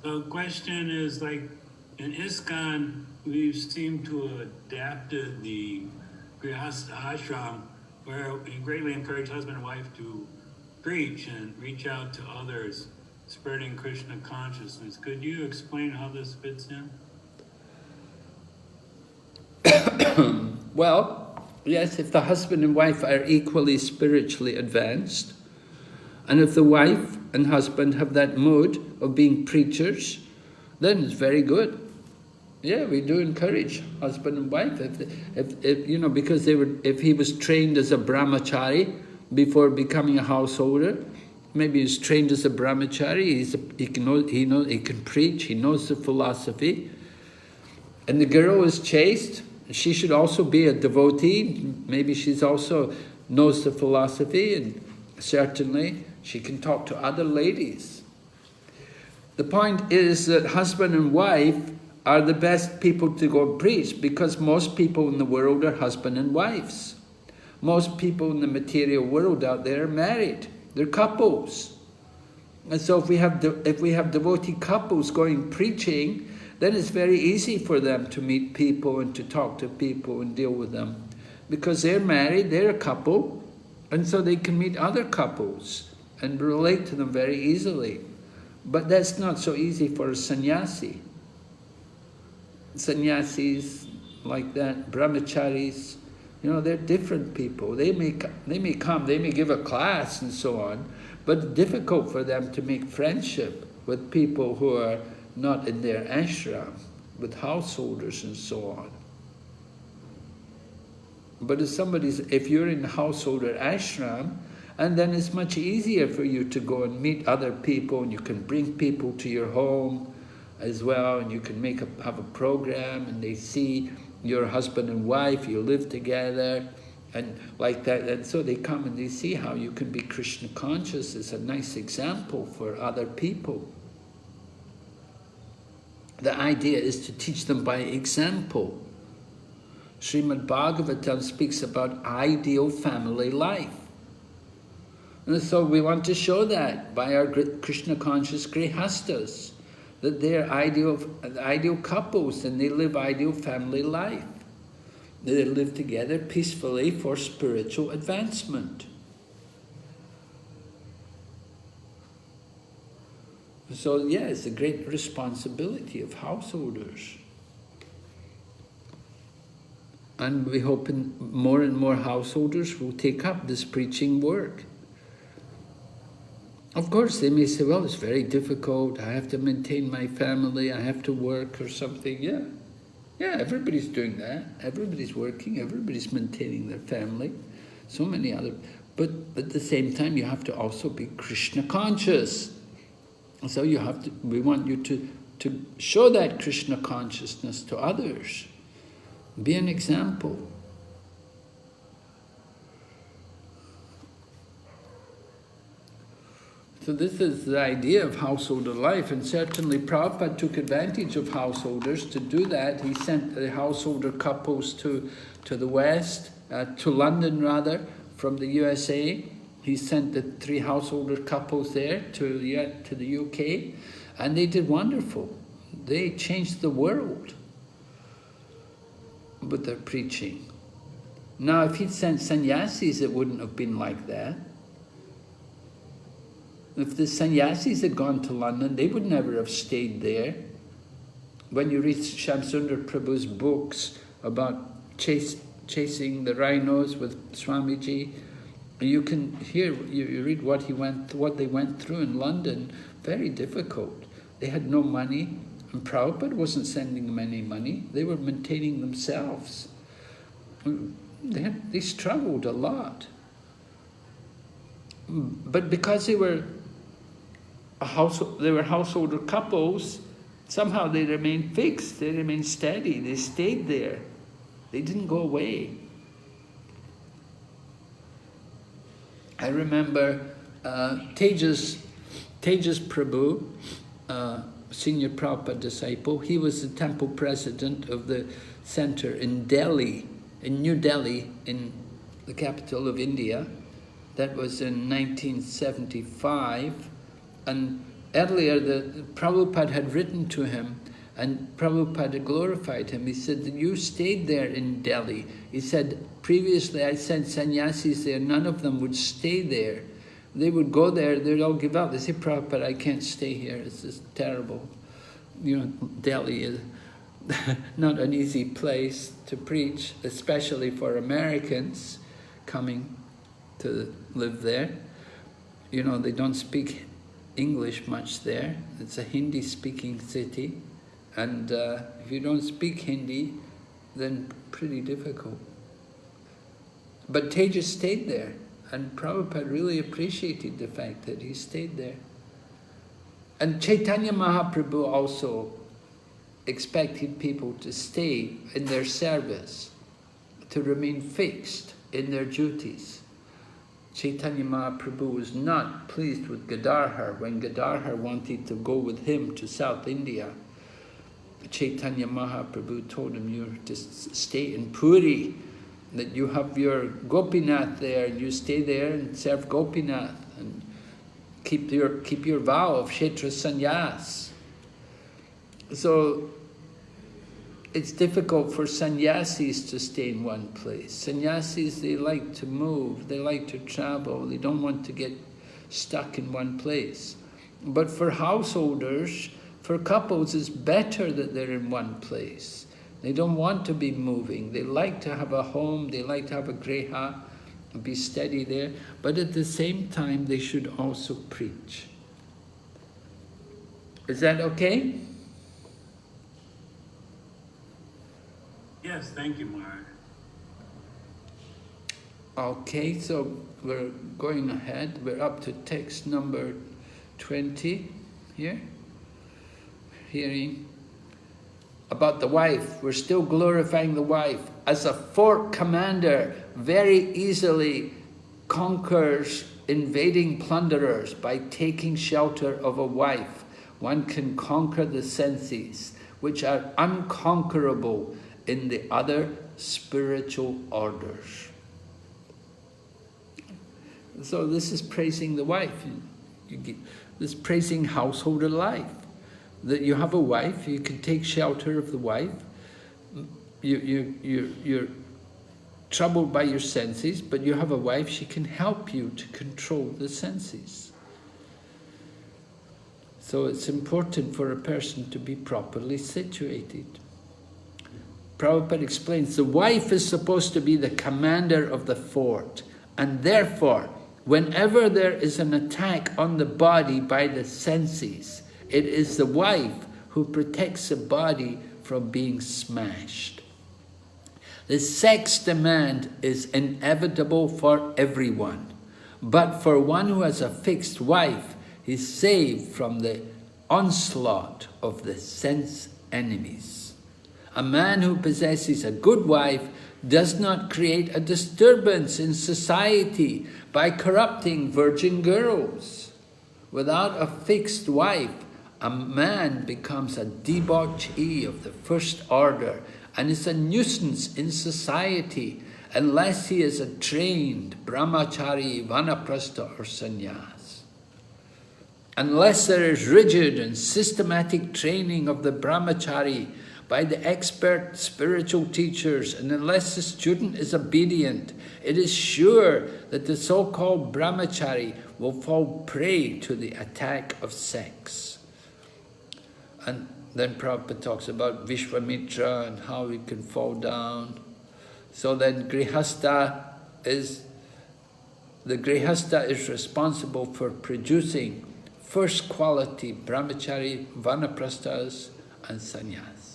The question is, like, in ISKCON, we seem to have adapted the Grihastha ashram, where we greatly encourage husband and wife to preach and reach out to others, spreading Krishna consciousness. Could you explain how this fits in? Well, yes, if the husband and wife are equally spiritually advanced, and if the wife and husband have that mode of being preachers, then it's very good. Yeah, we do encourage husband and wife. If you know, because if he was trained as a brahmachari before becoming a householder, maybe he's trained as a brahmachari. He can preach. He knows the philosophy. And the girl is chaste. She should also be a devotee. Maybe she's also knows the philosophy, and certainly she can talk to other ladies. The point is that husband and wife are the best people to go and preach, because most people in the world are husband and wives. Most people in the material world out there are married. They're couples. And so if we have devotee couples going preaching, then it's very easy for them to meet people and to talk to people and deal with them. Because they're married, they're a couple, and so they can meet other couples and relate to them very easily. But that's not so easy for a sannyasi. Sannyasis like that, brahmacharis, they're different people. They may come, they may give a class and so on, but it's difficult for them to make friendship with people who are not in their ashram, with householders and so on. But if you're in a householder ashram, and then it's much easier for you to go and meet other people, and you can bring people to your home as well, and you can have a program, and they see your husband and wife, you live together, and like that. And so they come and they see how you can be Krishna conscious. It's a nice example for other people. The idea is to teach them by example. Srimad Bhagavatam speaks about ideal family life. And so we want to show that by our Krishna conscious grihastas, that they're ideal couples and they live ideal family life. They live together peacefully for spiritual advancement. So yeah, it's a great responsibility of householders. And we hope more and more householders will take up this preaching work. Of course, they may say, well, it's very difficult, I have to maintain my family, I have to work or something. Yeah, everybody's doing that. Everybody's working, everybody's maintaining their family. So many other... But at the same time, you have to also be Krishna conscious. So we want you to show that Krishna consciousness to others. Be an example. So this is the idea of householder life, and certainly Prabhupada took advantage of householders to do that. He sent the householder couples to the West, to London rather, from the USA. He sent the 3 householder couples there to the UK, and they did wonderful. They changed the world with their preaching. Now, if he'd sent sannyasis, it wouldn't have been like that. If the sannyasis had gone to London, they would never have stayed there. When you read Shamsundar Prabhu's books about chasing the rhinos with Swamiji, you can hear, you read what they went through in London. Very difficult. They had no money, and Prabhupada wasn't sending them any money. They were maintaining themselves. They struggled a lot. But because they were householder couples, somehow they remained fixed, they remained steady, they stayed there. They didn't go away. I remember Tejas Prabhu, senior Prabhupada disciple, he was the temple president of the center in Delhi, in New Delhi, in the capital of India. That was in 1975. And earlier, the Prabhupada had written to him, and Prabhupada glorified him. He said that you stayed there in Delhi. He said, previously I sent sannyasis there, none of them would stay there. They would go there, they'd all give up. They say, Prabhupada, I can't stay here, it's just terrible. Delhi is not an easy place to preach, especially for Americans coming to live there. They don't speak English much there. It's a Hindi-speaking city. And if you don't speak Hindi, then pretty difficult. But Tejas stayed there, and Prabhupada really appreciated the fact that he stayed there. And Chaitanya Mahaprabhu also expected people to stay in their service, to remain fixed in their duties. Chaitanya Mahaprabhu was not pleased with Gadadhar when Gadadhar wanted to go with him to South India. Chaitanya Mahaprabhu told him, "You just stay in Puri, that you have your Gopinath there, you stay there and serve Gopinath and keep your vow of Kshetra Sannyas." So it's difficult for sannyasis to stay in one place. Sannyasis, they like to move, they like to travel, they don't want to get stuck in one place. But for householders, for couples, it's better that they're in one place. They don't want to be moving. They like to have a home, they like to have a griha, and be steady there. But at the same time, they should also preach. Is that okay? Yes, thank you, Mark. Okay, so we're going ahead. We're up to text number 20 here. Hearing about the wife. We're still glorifying the wife. As a fort commander, very easily conquers invading plunderers by taking shelter of a wife. One can conquer the senses, which are unconquerable in the other spiritual orders. So this is praising the wife. This is praising householder life. That you have a wife, you can take shelter of the wife. You're troubled by your senses, but you have a wife, she can help you to control the senses. So it's important for a person to be properly situated. Prabhupada explains, the wife is supposed to be the commander of the fort, and therefore, whenever there is an attack on the body by the senses, it is the wife who protects the body from being smashed. The sex demand is inevitable for everyone, but for one who has a fixed wife, he is saved from the onslaught of the sense enemies. A man who possesses a good wife does not create a disturbance in society by corrupting virgin girls. Without a fixed wife, a man becomes a debauchee of the first order and is a nuisance in society unless he is a trained brahmachari, vanaprastha or sannyas. Unless there is rigid and systematic training of the brahmachari by the expert spiritual teachers, and unless the student is obedient, it is sure that the so-called brahmachari will fall prey to the attack of sex. And then Prabhupada talks about Vishwamitra and how he can fall down. So then the Grihastha is responsible for producing first quality brahmachari, vanaprasthas and sannyas.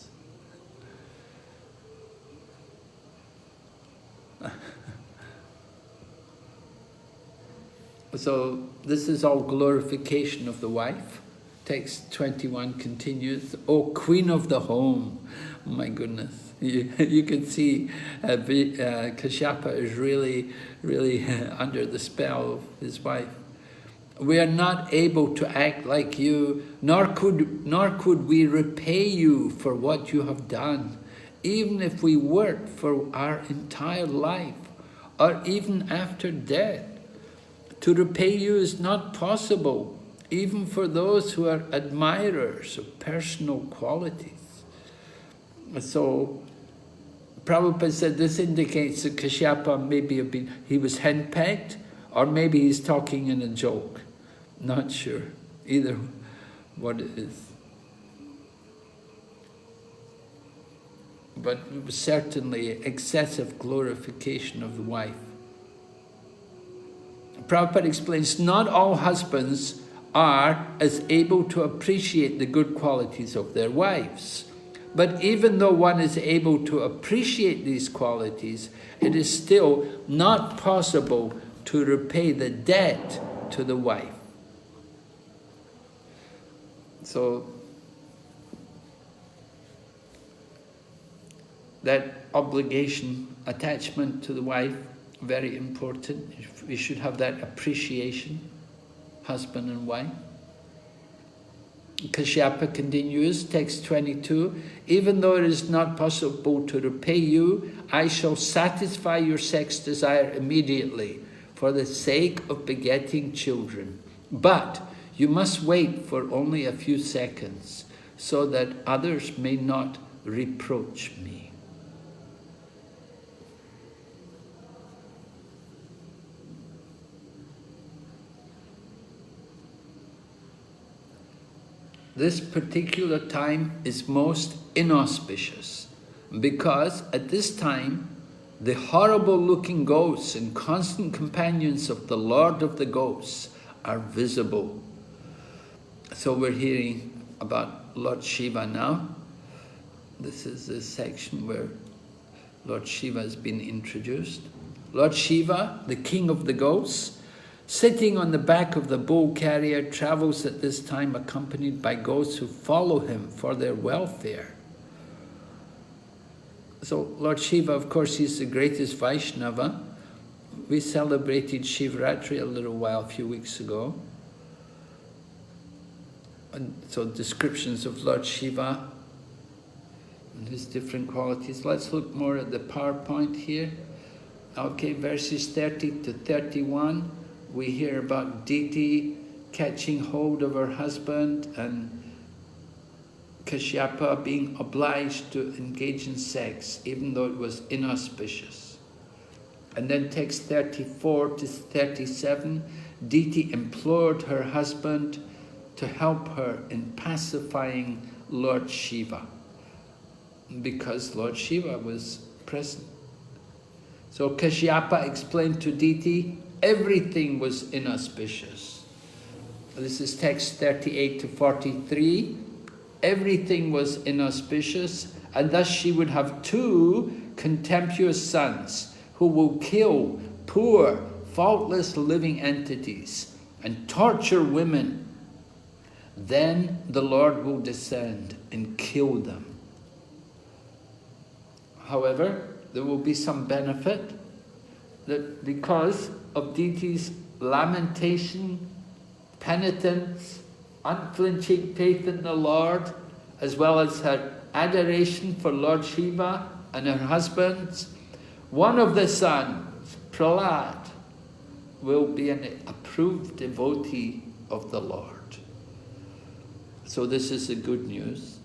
So this is all glorification of the wife. Text 21 continues, "O Queen of the home." Oh my goodness, you can see Kashyapa is really under the spell of his wife. "We are not able to act like you, nor could we repay you for what you have done, even if we worked for our entire life, or even after death. To repay you is not possible, even for those who are admirers of personal qualities." So Prabhupada said this indicates that Kashyapa maybe he was henpecked, or maybe he's talking in a joke. Not sure either what it is. But it was certainly excessive glorification of the wife. Prabhupada explains, not all husbands are as able to appreciate the good qualities of their wives. But even though one is able to appreciate these qualities, it is still not possible to repay the debt to the wife. that obligation, attachment to the wife, very important. We should have that appreciation, husband and wife. Kashyapa continues, text 22, even though it is not possible to repay you, I shall satisfy your sex desire immediately for the sake of begetting children. But you must wait for only a few seconds so that others may not reproach me. This particular time is most inauspicious because at this time the horrible looking ghosts and constant companions of the Lord of the Ghosts are visible. So we're hearing about Lord Shiva now. This is the section where Lord Shiva has been introduced. Lord Shiva, the king of the ghosts, sitting on the back of the bull carrier, travels at this time accompanied by ghosts who follow him for their welfare. So Lord Shiva, of course, he's the greatest Vaishnava. We celebrated Shivratri a few weeks ago. And so descriptions of Lord Shiva and his different qualities. Let's look more at the PowerPoint here. Okay, verses 30 to 31. We hear about Diti catching hold of her husband and Kashyapa being obliged to engage in sex, even though it was inauspicious. And then text 34 to 37, Diti implored her husband to help her in pacifying Lord Shiva, because Lord Shiva was present. So Kashyapa explained to Diti, everything was inauspicious. This is text 38 to 43. Everything was inauspicious, and thus she would have 2 contemptuous sons who will kill poor, faultless living entities and torture women. Then the Lord will descend and kill them. However, there will be some benefit that because of Diti's lamentation, penitence, unflinching faith in the Lord, as well as her adoration for Lord Shiva and her husbands, one of the sons, Prahlad, will be an approved devotee of the Lord. So this is the good news.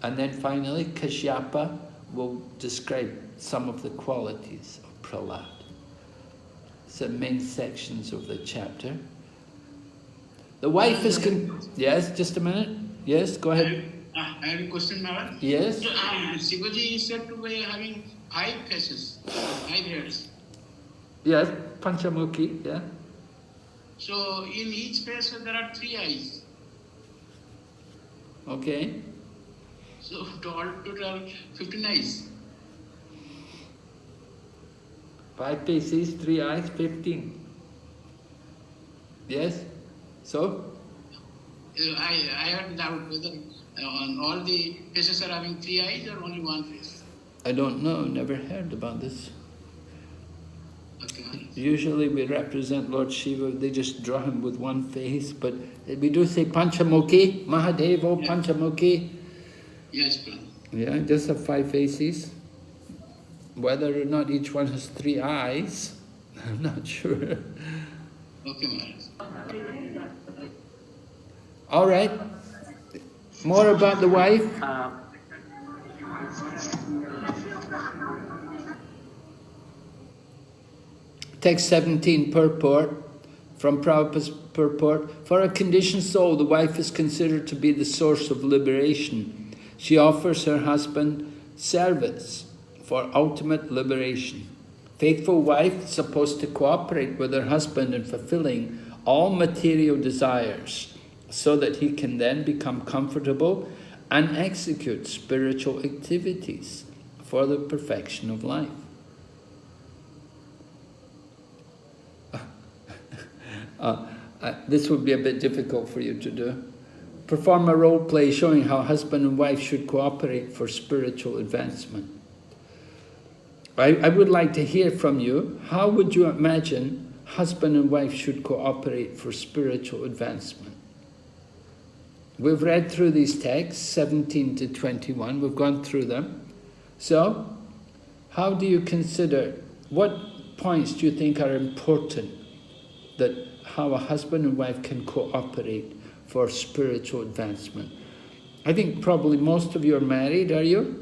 And then finally, Kashyapa will describe some of the qualities of Prahlad. It's the main sections of the chapter. The wife is... Yes, just a minute. Yes, go ahead. I have a question, Maharaj. Yes. So, Shivaji is said to be having 5 faces, 5 heads. Yes, Panchamukhi, yeah. So in each face there are 3 eyes. Okay. So total 15 eyes. 5 faces, 3 eyes, 15. Yes? So? I heard doubt whether on all the faces are having 3 eyes or only 1 face. I don't know, never heard about this. Okay. Usually we represent Lord Shiva, they just draw him with 1 face, but we do say Panchamukhi, Mahadevo, yeah. Panchamukhi. Yes, Prabhu. Yeah, just have 5 faces. Whether or not each one has 3 eyes, I'm not sure. Okay, Maharaj. All right. More about the wife? Text 17, purport, from Prabhupada's purport. For a conditioned soul, the wife is considered to be the source of liberation. She offers her husband service for ultimate liberation. Faithful wife is supposed to cooperate with her husband in fulfilling all material desires so that he can then become comfortable and execute spiritual activities for the perfection of life. This would be a bit difficult for you to do. perform a role play showing how husband and wife should cooperate for spiritual advancement. I would like to hear from you. How would you imagine husband and wife should cooperate for spiritual advancement? We've read through these texts, 17 to 21. We've gone through them. So, how do you consider, what points do you think are important that how a husband and wife can cooperate for spiritual advancement? I think probably most of you are married, are you?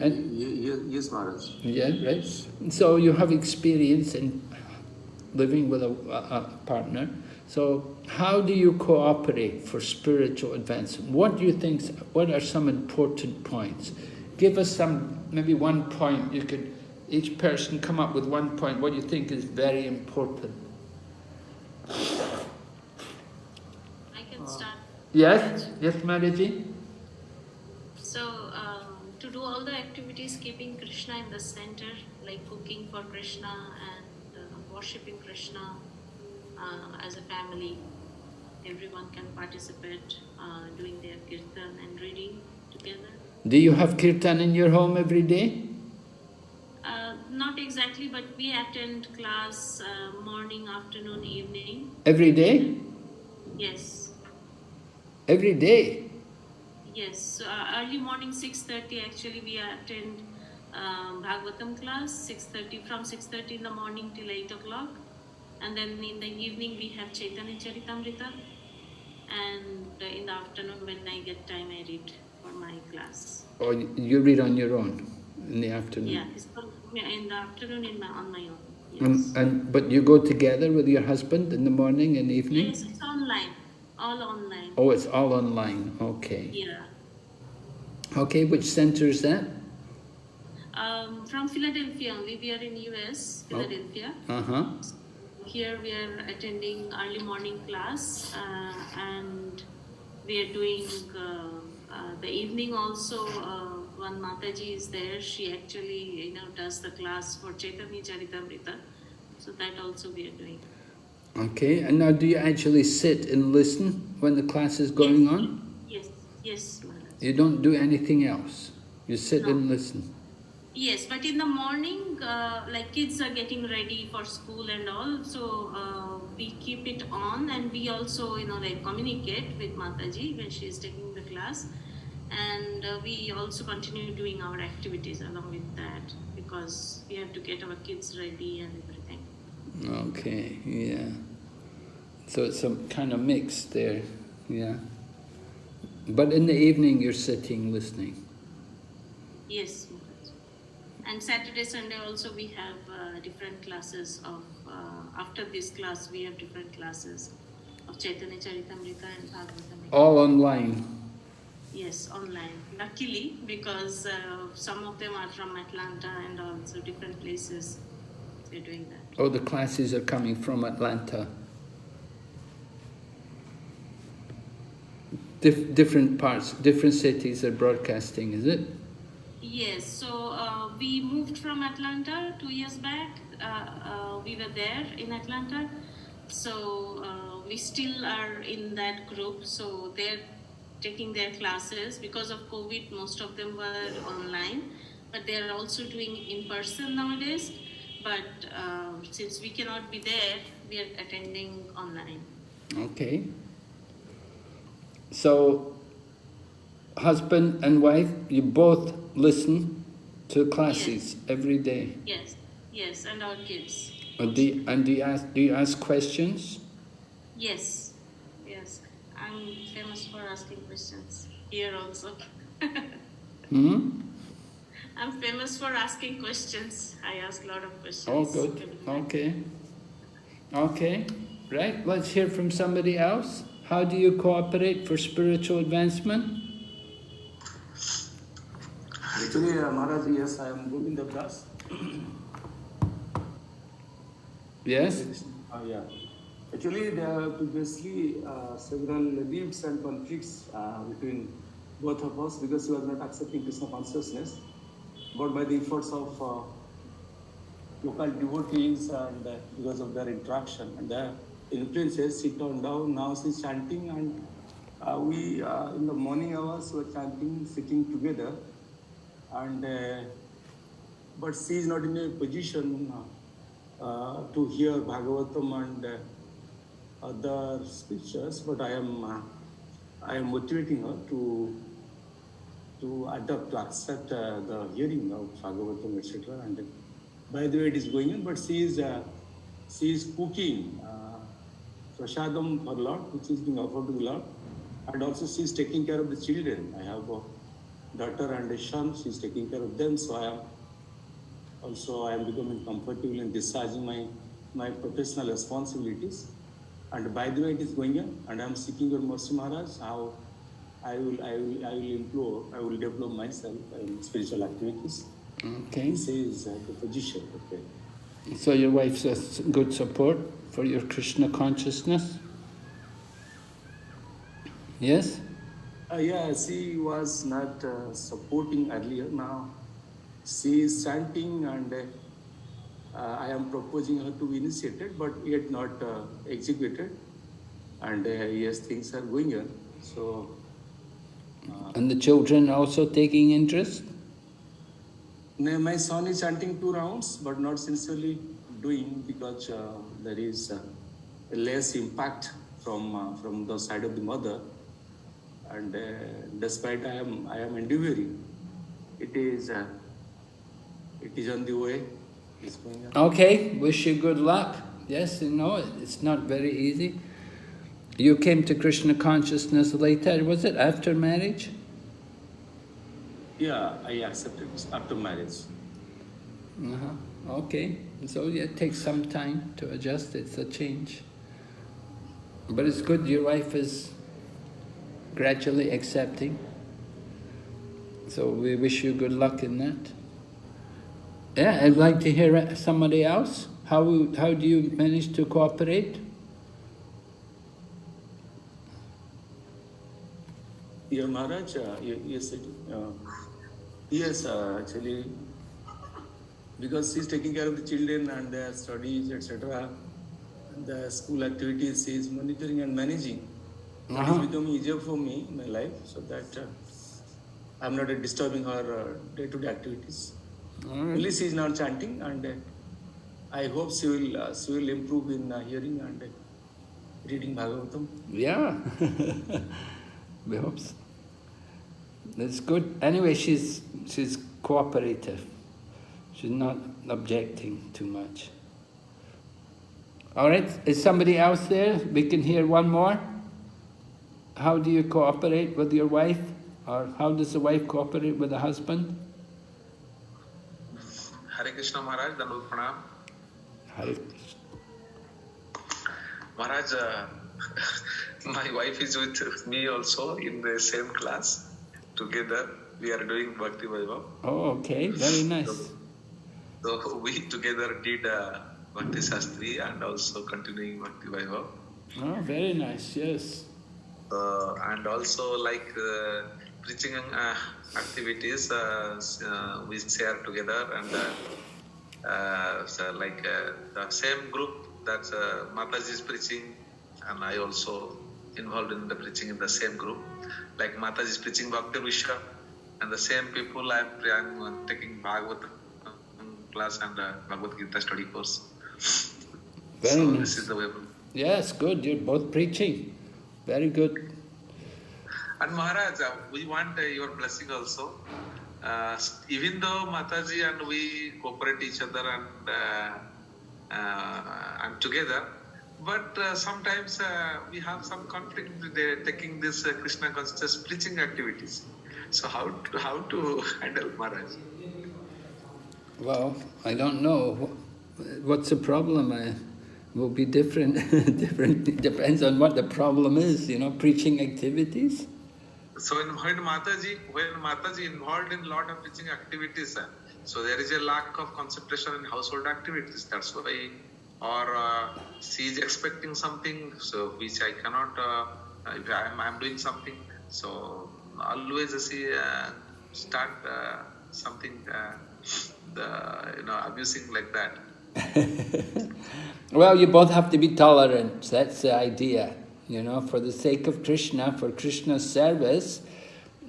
And yes, Maharaj. yeah, right. So you have experience in living with a partner. So how do you cooperate for spiritual advancement? What do you think, what are some important points? Give us some, maybe one point. You could, each person come up with one point, what you think is very important. I can start. Yes? Yes, Maraji? So, to do all the activities, keeping Krishna in the center, like cooking for Krishna and worshipping Krishna as a family. Everyone can participate, doing their kirtan and reading together. Do you have kirtan in your home every day? Not exactly, but we attend class morning, afternoon, evening. Every day? Yes. Every day? Yes. So, early morning 6:30 actually we attend Bhagavatam class 6:30 from 6:30 in the morning till 8 o'clock, and then in the evening we have Chaitanya Charitamrita, and in the afternoon when I get time I read for my class. Or you read on your own in the afternoon? Yeah, in the afternoon on my own. Yes. But you go together with your husband in the morning and evening? Yes, it's online. All online. Oh, it's all online. Okay. Yeah. Okay, which center is that? From Philadelphia only. We are in US, Philadelphia. Uh-huh. Here we are attending early morning class and we are doing the evening also. One Mataji is there. She actually does the class for Chaitanya Charitamrita. So that also we are doing. Okay, and now do you actually sit and listen when the class is going on? Yes, Maharaj. You don't do anything else? You sit and listen? Yes, but in the morning, like kids are getting ready for school and all, so we keep it on, and we also, like communicate with Mataji when she is taking the class, and we also continue doing our activities along with that because we have to get our kids ready and everything. Okay, yeah. So it's a kind of mix there, yeah. But in the evening you're sitting listening? Yes, Maharaj. And Saturday, Sunday also we have different classes of, after this class we have different classes of Chaitanya Charitamrita and Bhagavatam. All online? Yes, online. Luckily, because some of them are from Atlanta and also different places. They're doing that. Oh, the classes are coming from Atlanta. Different parts, different cities are broadcasting, is it? Yes, so we moved from Atlanta 2 years back. We were there in Atlanta. So we still are in that group. So they're taking their classes. Because of COVID, most of them were online. But they're also doing in person nowadays. But since we cannot be there, we are attending online. Okay. So, husband and wife, you both listen to classes every day? Yes, and our kids. Do you ask questions? Yes. I'm famous for asking questions here also. I'm famous for asking questions. I ask a lot of questions. Oh, good. Okay. Right, let's hear from somebody else. How do you cooperate for spiritual advancement? Actually, Maharaj, yes, I am good in the class. Yes? Yeah. Actually, there are previously several disputes and conflicts between both of us because we were not accepting Krishna consciousness. But by the efforts of local devotees and because of their interaction and their influences. She turned down. Now she's chanting, and we in the morning hours were chanting, sitting together, and but she is not in a position to hear Bhagavatam and other scriptures. But I am motivating her to adopt, to accept the hearing of Bhagavatam, etc. And by the way, it is going on. But she is cooking prasadam for Lord, which is being offered to the Lord, and also she is taking care of the children. I have a daughter and a son. She is taking care of them. So I am becoming comfortable in discharging my professional responsibilities. And by the way, it is going on, and I am seeking your mercy, Maharaj, how I will develop myself in spiritual activities. Okay. This is the position. Okay. So your wife's a good support for your Krishna consciousness? Yes? Yeah, she was not supporting earlier. Now she is chanting, and I am proposing her to be initiated, but yet not executed. And yes, things are going on. So. And the children also taking interest? My son is chanting 2 rounds, but not sincerely doing, because there is less impact from the side of the mother. And despite I am endeavoring, it is on the way. It's going on. Okay, wish you good luck. Yes, you know, it's not very easy. You came to Krishna consciousness later, was it after marriage? Yeah, I accepted after marriage. Okay, so it takes some time to adjust, it's a change. But it's good your wife is gradually accepting. So we wish you good luck in that. Yeah, I'd like to hear somebody else. How do you manage to cooperate? Yeah, Maharaj, yes, actually, because she's taking care of the children and their studies, etc., the school activities, she is monitoring and managing. It is becoming easier for me in my life, so that I'm not disturbing her day-to-day activities. Only she is not chanting, and I hope she will improve in hearing and reading Bhagavatam. Yeah, we hope so. That's good. Anyway, she's cooperative. She's not objecting too much. All right, is somebody else there? We can hear one more. How do you cooperate with your wife? Or how does the wife cooperate with the husband? Hare Krishna Maharaj, Dandavat Pranam. Hare Krishna. Maharaj, my wife is with me also in the same class. Together, we are doing Bhakti Vaibhava. Oh, okay, very nice. So we together did Bhakti Shastri and also continuing Bhakti Vaibhava. Oh, very nice, yes. And also like preaching activities, we share together, and so like the same group that Mataji is preaching, and I also involved in the preaching in the same group. Like Mataji is preaching Bhakti Vishwa, and the same people I'm taking Bhagavad class and Bhagavad Gita study course. Very so nice. This is the way. Yes, good. You're both preaching. Very good. And Maharaj, we want your blessing also. Even though Mataji and we cooperate each other and together, but sometimes we have some conflict with taking this Krishna conscious preaching activities. So how to handle, Maharaj? Well, I don't know. What's the problem? Will be different. It depends on what the problem is, you know, preaching activities. So when Mataji involved in a lot of preaching activities, so there is a lack of concentration in household activities. That's why, or she is expecting something, so which I cannot. If I'm doing something, so always she start something, abusing like that. Well, you both have to be tolerant. That's the idea. You know, for the sake of Krishna, for Krishna's service,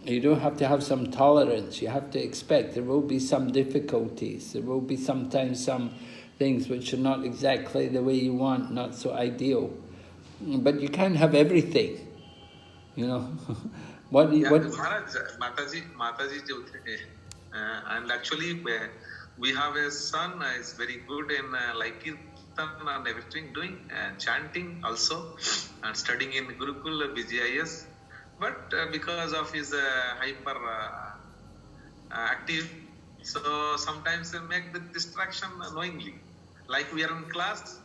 you do have to have some tolerance. You have to expect there will be some difficulties. There will be sometimes some things which are not exactly the way you want, not so ideal. But you can't have everything. You know, what? Maharaj, Mataji, and actually we have a son is very good in like kirtan and everything, doing chanting also, and studying in Gurukul BGIS. But because of his hyper active, so sometimes they make the distraction knowingly. Like we are in class,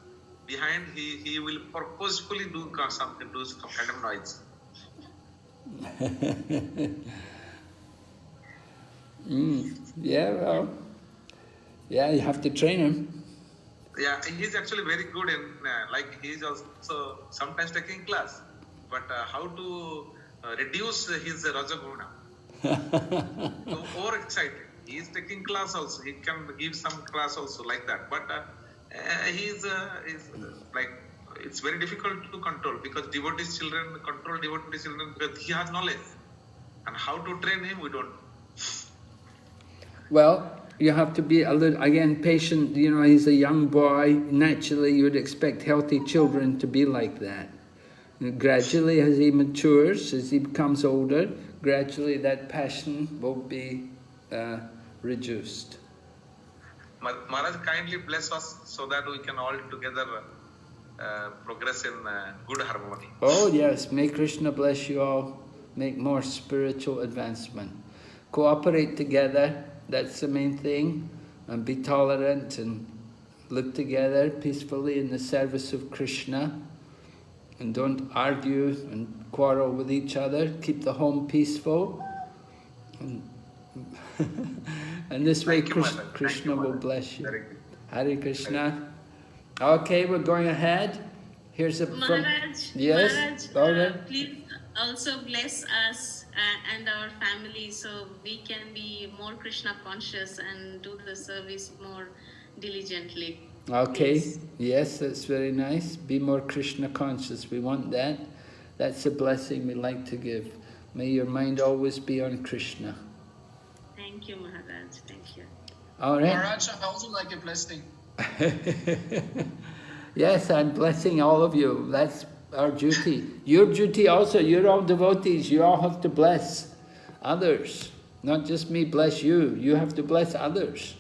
behind he will purposefully do some kind of noise. Yeah, well, yeah, you have to train him. Yeah, he's actually very good in like he's also sometimes taking class, but how to reduce his Rajaguna. So overexcited. He is taking class also. He can give some class also like that. But he's like, it's very difficult to control because devotees children, control devotees children because he has knowledge. And how to train him, we don't. Well, you have to be a little, again, patient. You know, he's a young boy. Naturally, you would expect healthy children to be like that. Gradually, as he matures, as he becomes older, gradually that passion will be reduced. Maharaj, kindly bless us so that we can all together progress in good harmony. Oh yes, may Krishna bless you all, make more spiritual advancement. Cooperate together, that's the main thing, and be tolerant and live together peacefully in the service of Krishna. And don't argue and quarrel with each other. Keep the home peaceful. And this way Krishna will bless you. Hare Krishna. Okay, we're going ahead. Here's a... Maharaj, yes? Maharaj, please also bless us and our family so we can be more Krishna conscious and do the service more diligently. Okay, Please. yes, that's very nice. Be more Krishna conscious. We want that. That's a blessing we like to give. May your mind always be on Krishna. Thank you, Maharaj. Thank you. All right. Maharaj, I also like a blessing. Yes, I'm blessing all of you. That's our duty. Your duty also. You're all devotees. You all have to bless others. Not just me bless you. You have to bless others.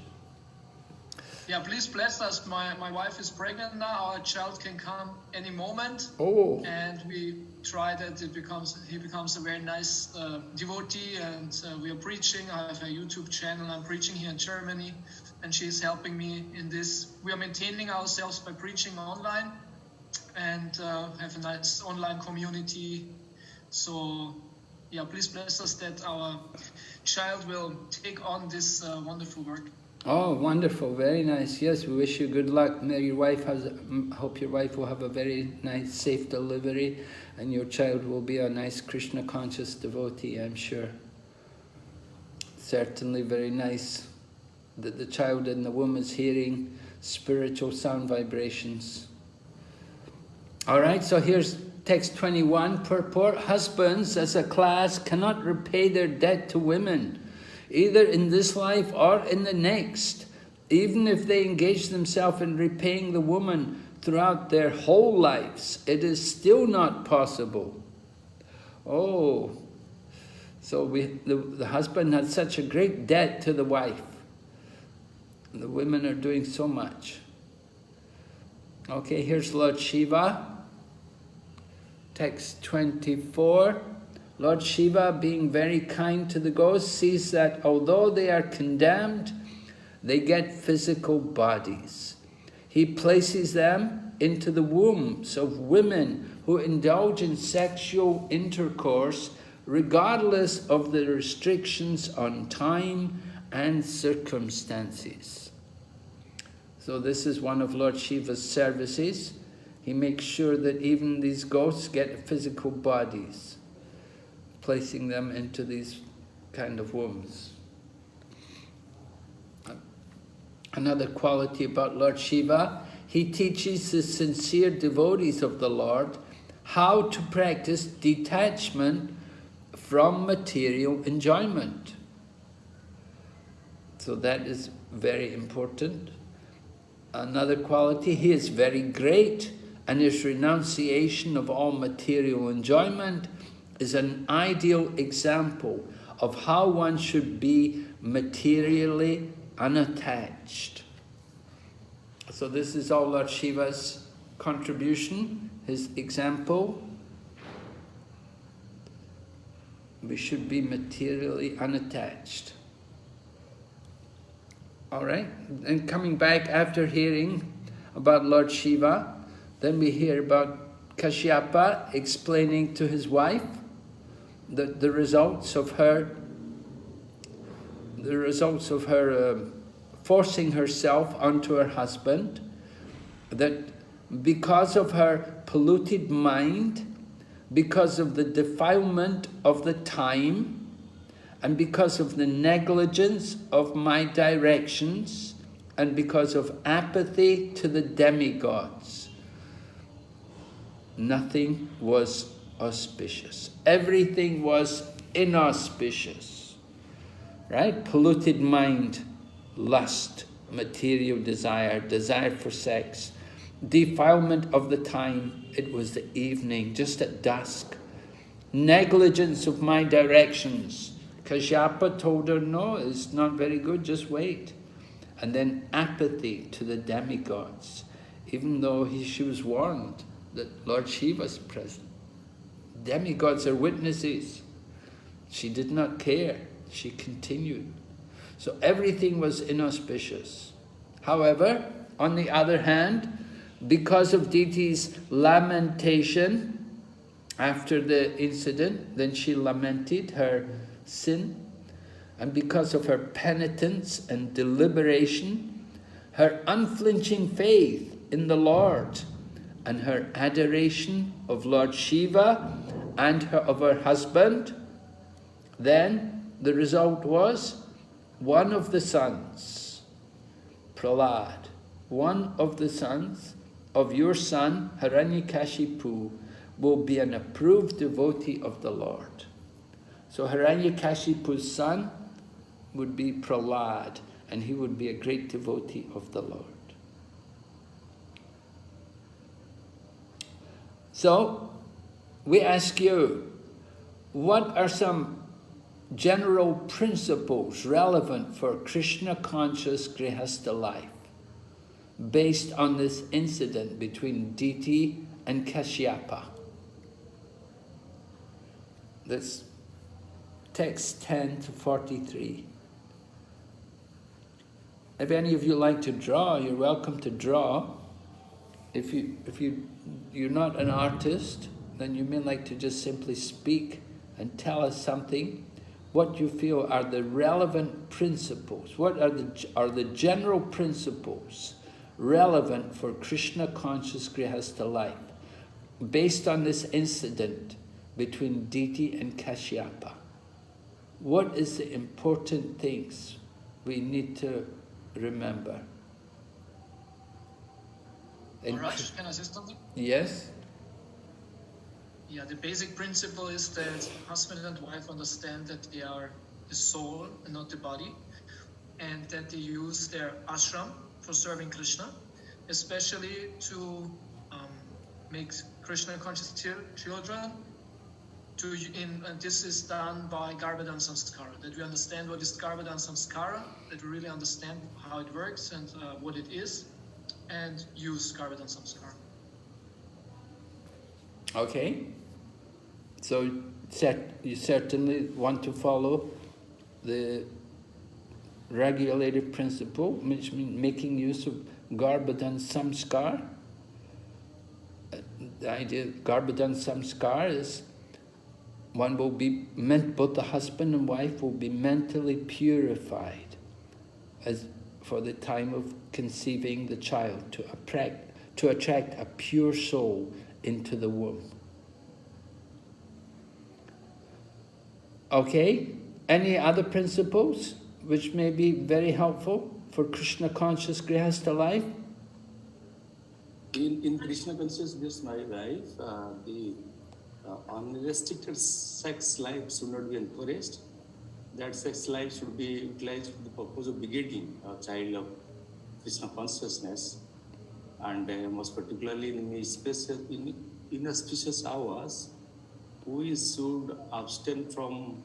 Yeah, please bless us. My wife is pregnant now. Our child can come any moment. Oh. And we try that he becomes a very nice devotee. And we are preaching. I have a YouTube channel. I'm preaching here in Germany. And she is helping me in this. We are maintaining ourselves by preaching online. And have a nice online community. So, yeah, please bless us that our child will take on this wonderful work. Oh, wonderful. Very nice. Yes, we wish you good luck. May your wife hope your wife will have a very nice, safe delivery, and your child will be a nice Krishna conscious devotee, I'm sure. Certainly very nice that the child in the womb is hearing spiritual sound vibrations. All right, so here's text 21. Purport: husbands as a class cannot repay their debt to women, either in this life or in the next, even if they engage themselves in repaying the woman throughout their whole lives. It is still not possible. Oh, so the husband has such a great debt to the wife. The women are doing so much. Okay, here's Lord Shiva. Text 24. Lord Shiva, being very kind to the ghosts, sees that although they are condemned, they get physical bodies. He places them into the wombs of women who indulge in sexual intercourse regardless of the restrictions on time and circumstances. So this is one of Lord Shiva's services. He makes sure that even these ghosts get physical bodies, placing them into these kind of wombs. Another quality about Lord Shiva, he teaches the sincere devotees of the Lord how to practice detachment from material enjoyment. So that is very important. Another quality, he is very great, and his renunciation of all material enjoyment is an ideal example of how one should be materially unattached. So this is all Lord Shiva's contribution, his example. We should be materially unattached. All right, and coming back after hearing about Lord Shiva, then we hear about Kashyapa explaining to his wife the results of her forcing herself onto her husband, that because of her polluted mind, because of the defilement of the time, and because of the negligence of my directions, and because of apathy to the demigods, nothing was auspicious. Everything was inauspicious, right? Polluted mind, lust, material desire, desire for sex, defilement of the time, it was the evening, just at dusk, negligence of my directions. Kashyapa told her, no, it's not very good, just wait. And then apathy to the demigods, even though she was warned that Lord Shiva is present. Demigods are witnesses. She did not care. She continued. So everything was inauspicious. However, on the other hand, because of Diti's lamentation after the incident, then she lamented her sin, and because of her penitence and deliberation, her unflinching faith in the Lord, and her adoration of Lord Shiva and of her husband, then the result was one of the sons, Prahlad, one of the sons of your son Hiranyakashipu will be an approved devotee of the Lord. So Hiranyakashipu's son would be Prahlad, and he would be a great devotee of the Lord. So, we ask you, what are some general principles relevant for Krishna-conscious Grihastha life based on this incident between Diti and Kashyapa? That's text 10 to 43. If any of you like to draw, you're welcome to draw. If you're not an artist, then you may like to just simply speak and tell us something, what you feel are the relevant principles, what are the general principles relevant for Krishna-conscious Grihastha life, based on this incident between Diti and Kashyapa. What is the important things we need to remember? Raj, can I say something? Yes? Yeah, the basic principle is that husband and wife understand that they are the soul and not the body, and that they use their ashram for serving Krishna, especially to make Krishna-conscious children. And this is done by Garbhadan Samskara, that we understand what is Garbhadan Samskara, that we really understand how it works and what it is, and use Garbhadan Samskara. Okay. So you certainly want to follow the regulative principle, which means making use of Garbhadan Samskar. The idea of Garbhadan Samskar is one will be both the husband and wife will be mentally purified as for the time of conceiving the child, to attract a pure soul into the womb. Okay, any other principles which may be very helpful for Krishna-conscious Grihastha life? In Krishna consciousness, my wife, the unrestricted sex life should not be encouraged. That sex life should be utilized for the purpose of begetting a child of Krishna consciousness, and most particularly in inauspicious hours, we should abstain from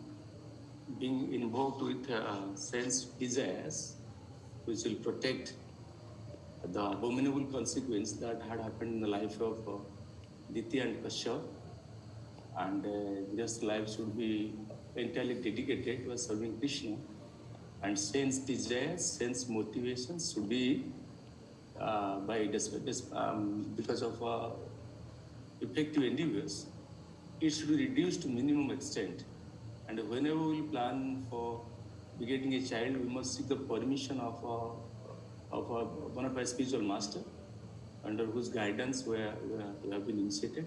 being involved with sense desires, which will protect the abominable consequence that had happened in the life of Diti and Kashyap, and this life should be entirely dedicated to serving Krishna, and sense desires, sense motivations should be because of effective endeavors, it should be reduced to minimum extent. And whenever we plan for begetting a child, we must seek the permission of one of our spiritual master, under whose guidance we have been initiated.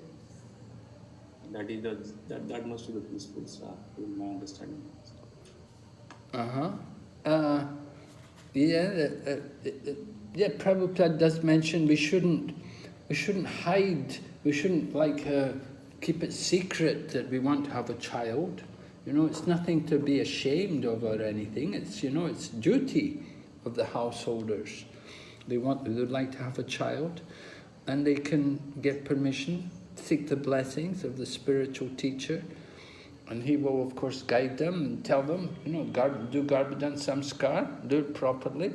That must be the principles in my understanding. Yeah, Prabhupada does mention we shouldn't hide, we shouldn't keep it secret that we want to have a child. You know, it's nothing to be ashamed of or anything. It's, you know, it's duty of the householders. They would like to have a child, and they can get permission, seek the blessings of the spiritual teacher, and he will of course guide them and tell them, you know, do Garbhadan Samskar, do it properly.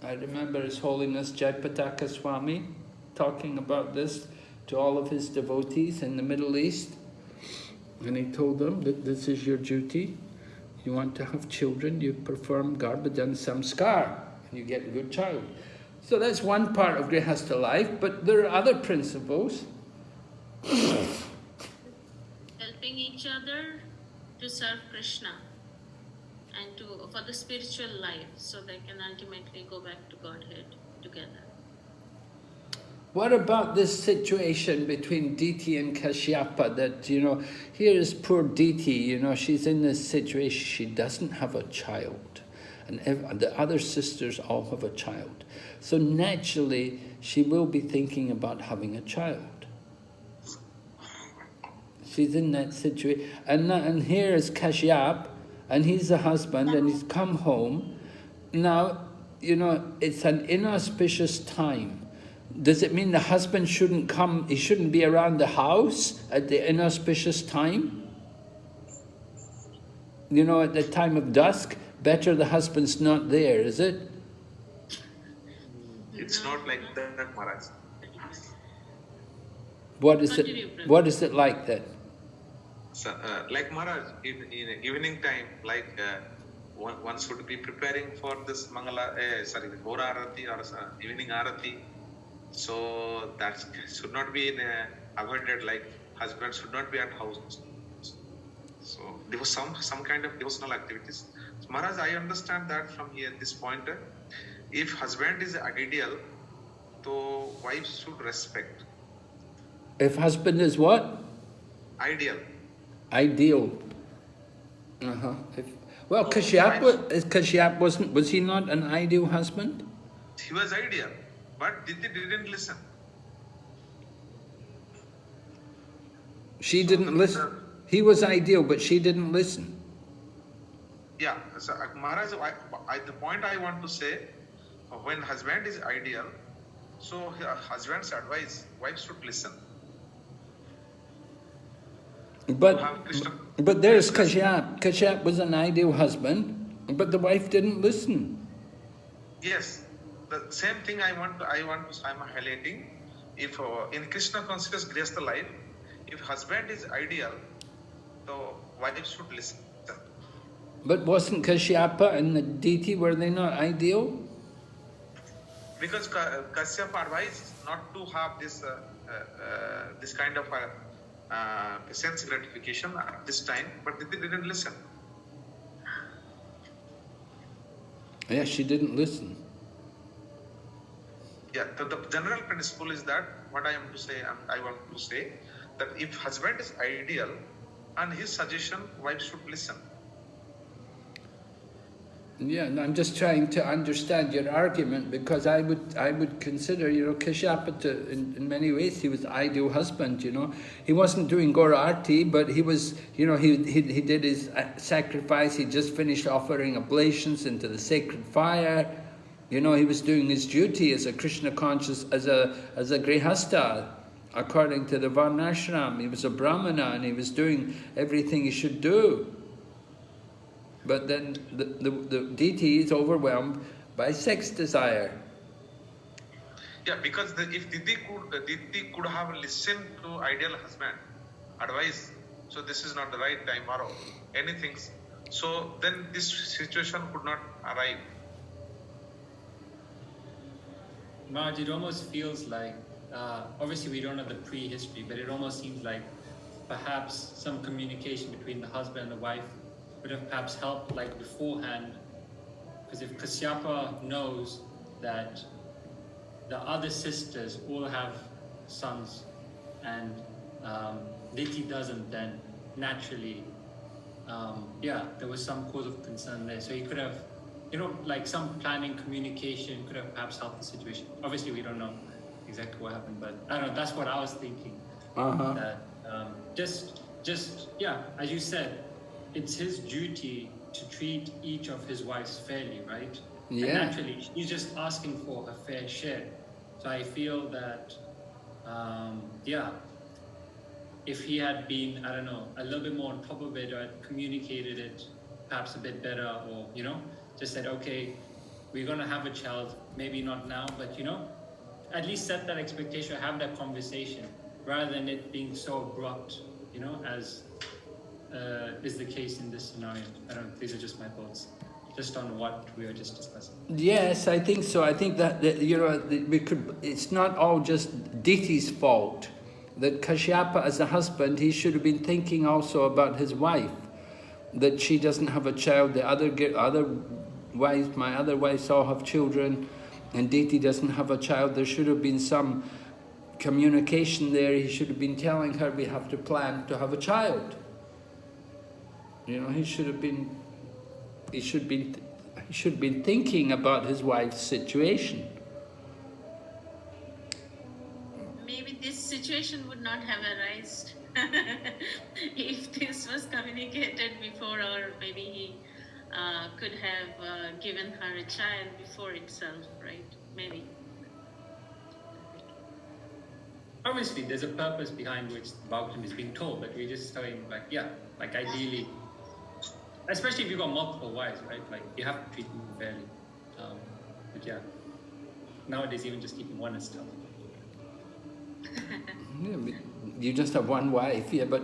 I remember His Holiness Jayapataka Swami talking about this to all of his devotees in the Middle East, and he told them that this is your duty. You want to have children, you perform Garbhadan Samskar, and you get a good child. So that's one part of Grihastha life, but there are other principles. Helping each other to serve Krishna and for the spiritual life, so they can ultimately go back to Godhead together. What about this situation between Diti and Kashyapa, that, you know, here is poor Diti, you know, she's in this situation, she doesn't have a child, and the other sisters all have a child. So naturally, she will be thinking about having a child. She's in that situation. And here is Kashyap, and he's the husband, and he's come home. Now, you know, it's an inauspicious time. Does it mean the husband shouldn't come, he shouldn't be around the house at the inauspicious time? You know, at the time of dusk, better the husband's not there, is it? It's not like that, Maharaj. What is it like then? So, like Maharaj, in evening time, one should be preparing for this Bhora Arati or evening Arati. So that should not be avoided, like husband should not be at house. So there was some kind of devotional activities. So, Maharaj, I understand that from here, this point, if husband is ideal, so wife should respect. If husband is what? Ideal. Ideal. Well, Kashyap was he not an ideal husband? He was ideal, but Diti didn't listen. She didn't listen. He was ideal, but she didn't listen. Yeah, so Maharaj, the point I want to say, when husband is ideal, so husband's advice, wife should listen. But there's Kashyap. Kashyap was an ideal husband, but the wife didn't listen. Yes, the same thing I'm highlighting. If in Krishna conscious Grihastha life, if husband is ideal, the wife should listen. But wasn't Kashyapa and the Diti, were they not ideal? Because Kashyapa advised not to have this kind of sense gratification at this time, but Diti didn't listen. Yeah, she didn't listen. Yeah, the general principle is that what I want to say that if husband is ideal and his suggestion, wife should listen. Yeah, and I'm just trying to understand your argument, because I would consider, Kashyapa in many ways he was ideal husband. He wasn't doing Gora Arti, but he was, he did his sacrifice. He just finished offering oblations into the sacred fire. He was doing his duty as a Krishna conscious, as a grihasta, according to the Varnashram. He was a Brahmana and he was doing everything he should do. But then the Diti is overwhelmed by sex desire. Yeah, because if Diti could have listened to ideal husband advice, so this is not the right time or anything, so then this situation could not arrive. Maharaj, it almost feels like, obviously we don't have the prehistory, but it almost seems like perhaps some communication between the husband and the wife would have perhaps helped like beforehand. Because if Kashyapa knows that the other sisters all have sons and Diti doesn't, then naturally, there was some cause of concern there. So he could have, like some planning, communication could have perhaps helped the situation. Obviously, we don't know exactly what happened, but I don't know, that's what I was thinking. That just, as you said, it's his duty to treat each of his wives fairly, right? Yeah. And naturally, he's just asking for a fair share. So I feel that, if he had been, I don't know, a little bit more on top of it, or had communicated it perhaps a bit better, or, just said, okay, we're going to have a child, maybe not now, but, at least set that expectation, have that conversation, rather than it being so abrupt, as is the case in this scenario. I don't know, these are just my thoughts, just on what we were just discussing. Yes, I think so. I think that it's not all just Diti's fault. That Kashyapa, as a husband, he should have been thinking also about his wife, that she doesn't have a child. The other wives, my other wives all have children, and Diti doesn't have a child. There should have been some communication there. He should have been telling her we have to plan to have a child. He should have been thinking about his wife's situation. Maybe this situation would not have arisen if this was communicated before, or maybe he could have given her a child before itself, right? Maybe. Obviously, there's a purpose behind which Bhagavatam is being told, but we're just saying, like ideally, especially if you've got multiple wives, right? Like, you have to treat them fairly. Nowadays, even just keeping one is tough. Yeah, you just have one wife, but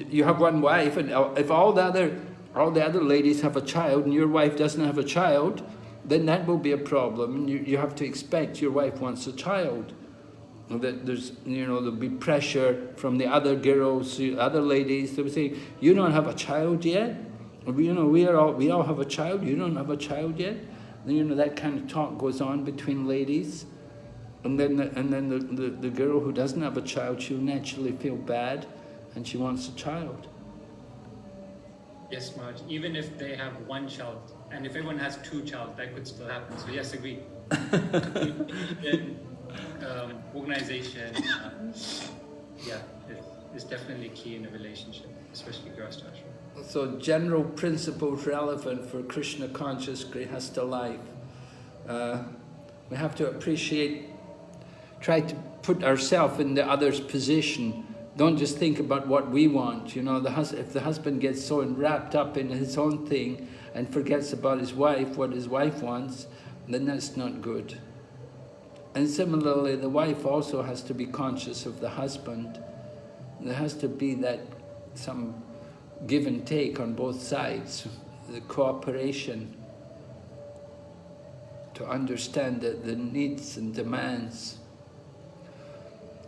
you have one wife, and if all the other ladies have a child and your wife doesn't have a child, then that will be a problem. You have to expect your wife wants a child. That there's, there'll be pressure from the other girls, the other ladies. They'll say, "You don't have a child yet. We all have a child. You don't have a child yet." Then that kind of talk goes on between ladies, and then the girl who doesn't have a child, she'll naturally feel bad, and she wants a child. Yes, Maharaj. Even if they have one child, and if everyone has two child, that could still happen. So yes, agree. Organization, is definitely key in a relationship, especially Grihastha. So general principles relevant for Krishna conscious Grihastha life. We have to try to put ourselves in the other's position. Don't just think about what we want. If the husband gets so wrapped up in his own thing and forgets about his wife, what his wife wants, then that's not good. And similarly, the wife also has to be conscious of the husband. There has to be some give and take on both sides, the cooperation to understand the needs and demands.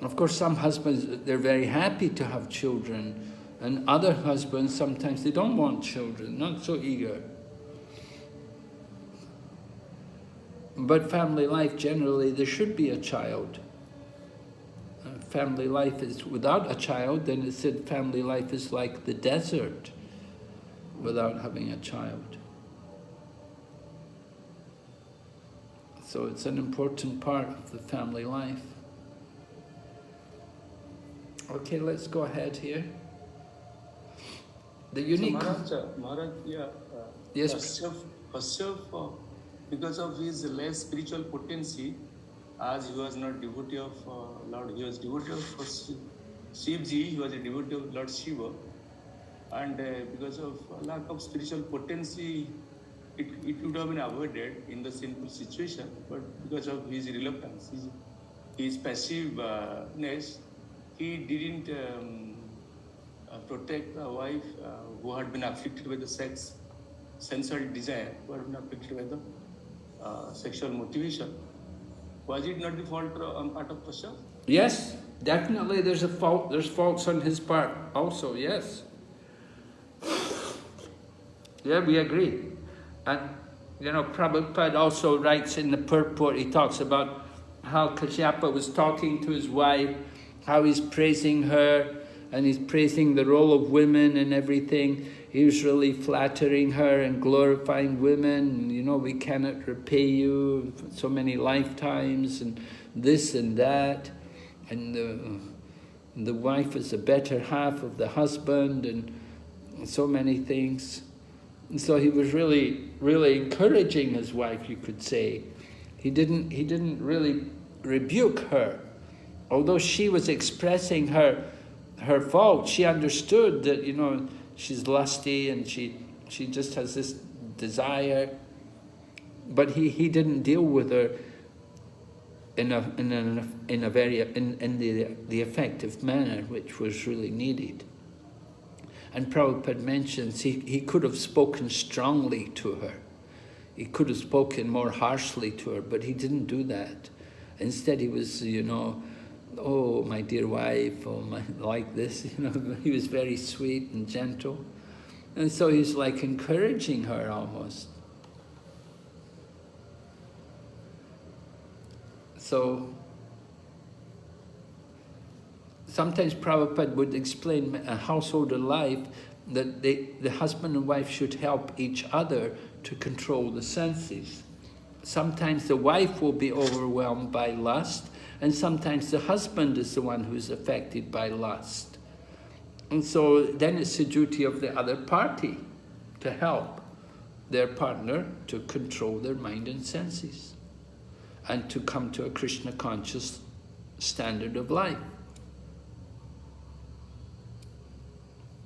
Of course, some husbands, they're very happy to have children, and other husbands, sometimes they don't want children, not so eager. But family life, generally, there should be a child. Family life is without a child, then it said family life is like the desert without having a child. So it's an important part of the family life. Okay, let's go ahead here. The unique... So Maharaj, yes. Kashyap, because of his less spiritual potency, as he was not devotee of Lord, he was devotee of Shivji, he was a devotee of Lord Shiva, and because of lack of spiritual potency, it would have been avoided in the sinful situation, but because of his reluctance, his passiveness, he didn't protect a wife who had been afflicted with the sensual desire, who had been afflicted with the sexual motivation. Was it not the fault on part of Kashyap? Yes, definitely there's a fault. There's faults on his part also, yes. Yeah, we agree. And, you know, Prabhupada also writes in the purport, he talks about how Kashyapa was talking to his wife, how he's praising her, and he's praising the role of women and everything. He was really flattering her and glorifying women. And, you know, we cannot repay you for so many lifetimes and this and that. And the wife is the better half of the husband and so many things. And so he was really, really encouraging his wife, you could say. He didn't really rebuke her. Although she was expressing her fault, she understood that, you know, she's lusty and she just has this desire. But he didn't deal with her in the effective manner which was really needed. And Prabhupada mentions he could have spoken strongly to her. He could have spoken more harshly to her, but he didn't do that. Instead he was, you know, oh, my dear wife, oh, like this, you know, he was very sweet and gentle. And so he's like encouraging her almost. So, sometimes Prabhupada would explain a household life that the husband and wife should help each other to control the senses. Sometimes the wife will be overwhelmed by lust, and sometimes the husband is the one who's affected by lust. And so then it's the duty of the other party to help their partner to control their mind and senses and to come to a Krishna conscious standard of life.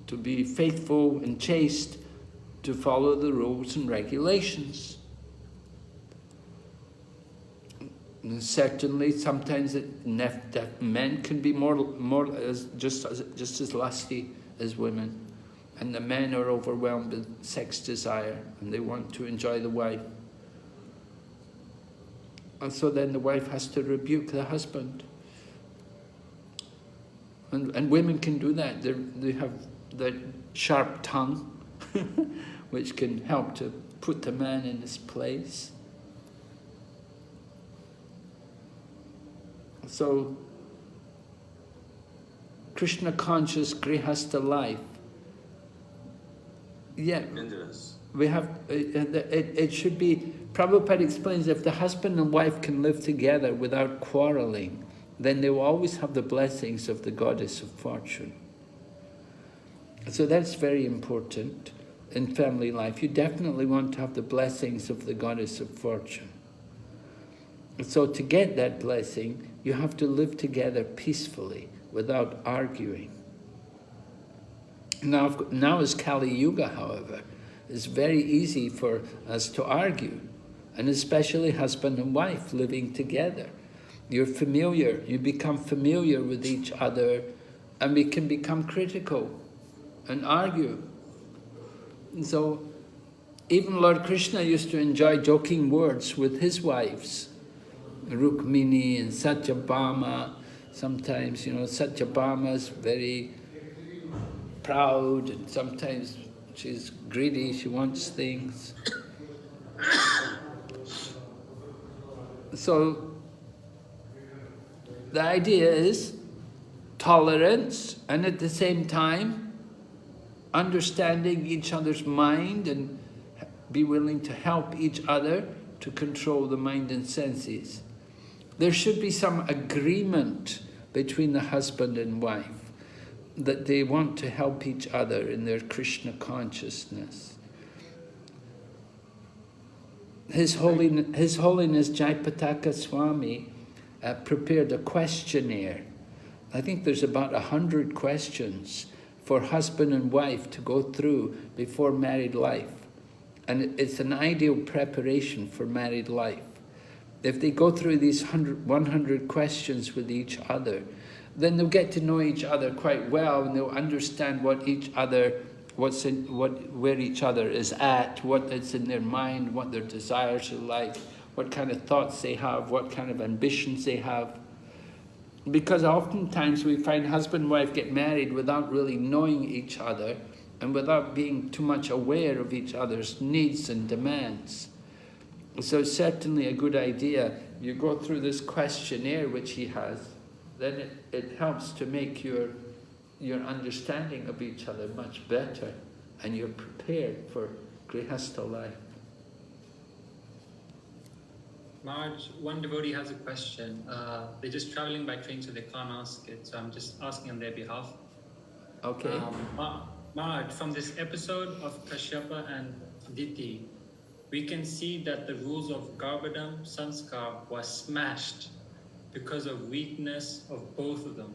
To be faithful and chaste, to follow the rules and regulations. And certainly, sometimes men can be just as lusty as women, and the men are overwhelmed with sex desire, and they want to enjoy the wife. And so then the wife has to rebuke the husband. And women can do that. They have that sharp tongue, which can help to put the man in his place. So, Krishna conscious grihastha life. Yeah, Dangerous. we have. It should be. Prabhupada explains if the husband and wife can live together without quarreling, then they will always have the blessings of the goddess of fortune. So that's very important in family life. You definitely want to have the blessings of the goddess of fortune. So to get that blessing, you have to live together peacefully, without arguing. Now is Kali Yuga, however. It's very easy for us to argue, and especially husband and wife living together. You're familiar, you become familiar with each other, and we can become critical and argue. And so, even Lord Krishna used to enjoy joking words with his wives, Rukmini and Satyabhama. Sometimes, you know, Satyabhama is very proud, and sometimes she's greedy, she wants things. So, the idea is tolerance, and at the same time, understanding each other's mind and be willing to help each other to control the mind and senses. There should be some agreement between the husband and wife that they want to help each other in their Krishna consciousness. His Holiness Jaipataka Swami prepared a questionnaire. I think there's about 100 questions for husband and wife to go through before married life. And it's an ideal preparation for married life. If they go through these 100 questions with each other, then they'll get to know each other quite well, and they'll understand what each other, where each other is at, what is in their mind, what their desires are like, what kind of thoughts they have, what kind of ambitions they have. Because oftentimes we find husband and wife get married without really knowing each other and without being too much aware of each other's needs and demands. So it's certainly a good idea. You go through this questionnaire which he has, then it helps to make your understanding of each other much better, and you're prepared for Grihastha life. Marge, one devotee has a question. They're just traveling by train, so they can't ask it. So I'm just asking on their behalf. Okay. Marge, from this episode of Kashyapa and Diti, we can see that the rules of Garbhadam Sanskar was smashed because of weakness of both of them.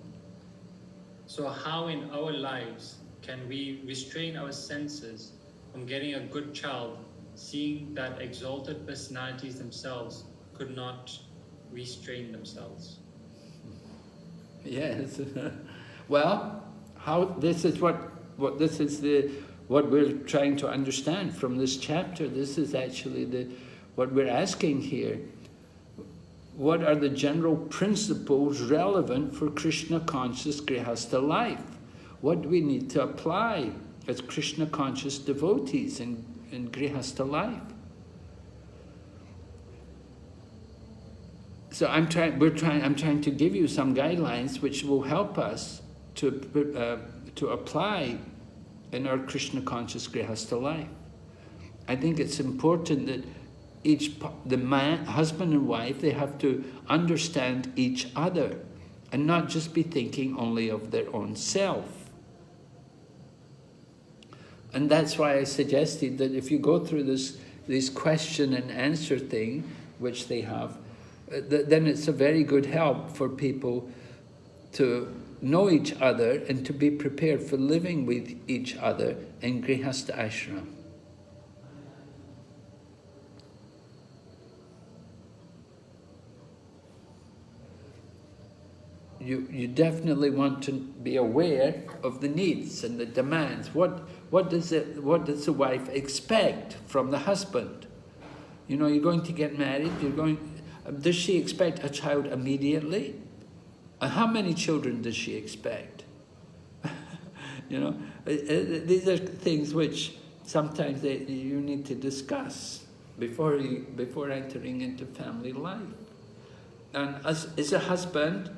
So how in our lives can we restrain our senses from getting a good child, seeing that exalted personalities themselves could not restrain themselves? Yes. Well, this is what we're trying to understand from this chapter. This is actually what we're asking here. What are the general principles relevant for Krishna conscious Grihastha life? What do we need to apply as Krishna conscious devotees in Grihastha life? So I'm trying to give you some guidelines which will help us to apply in our Krishna conscious Grihastha life. I think it's important that husband and wife, they have to understand each other and not just be thinking only of their own self. And that's why I suggested that if you go through this question and answer thing, which they have, then it's a very good help for people to know each other and to be prepared for living with each other in Grihastha ashram. You definitely want to be aware of the needs and the demands. What does the wife expect from the husband? You know, you're going to get married. Does she expect a child immediately? And how many children does she expect? You know, these are things which sometimes you need to discuss before entering into family life. And as a husband,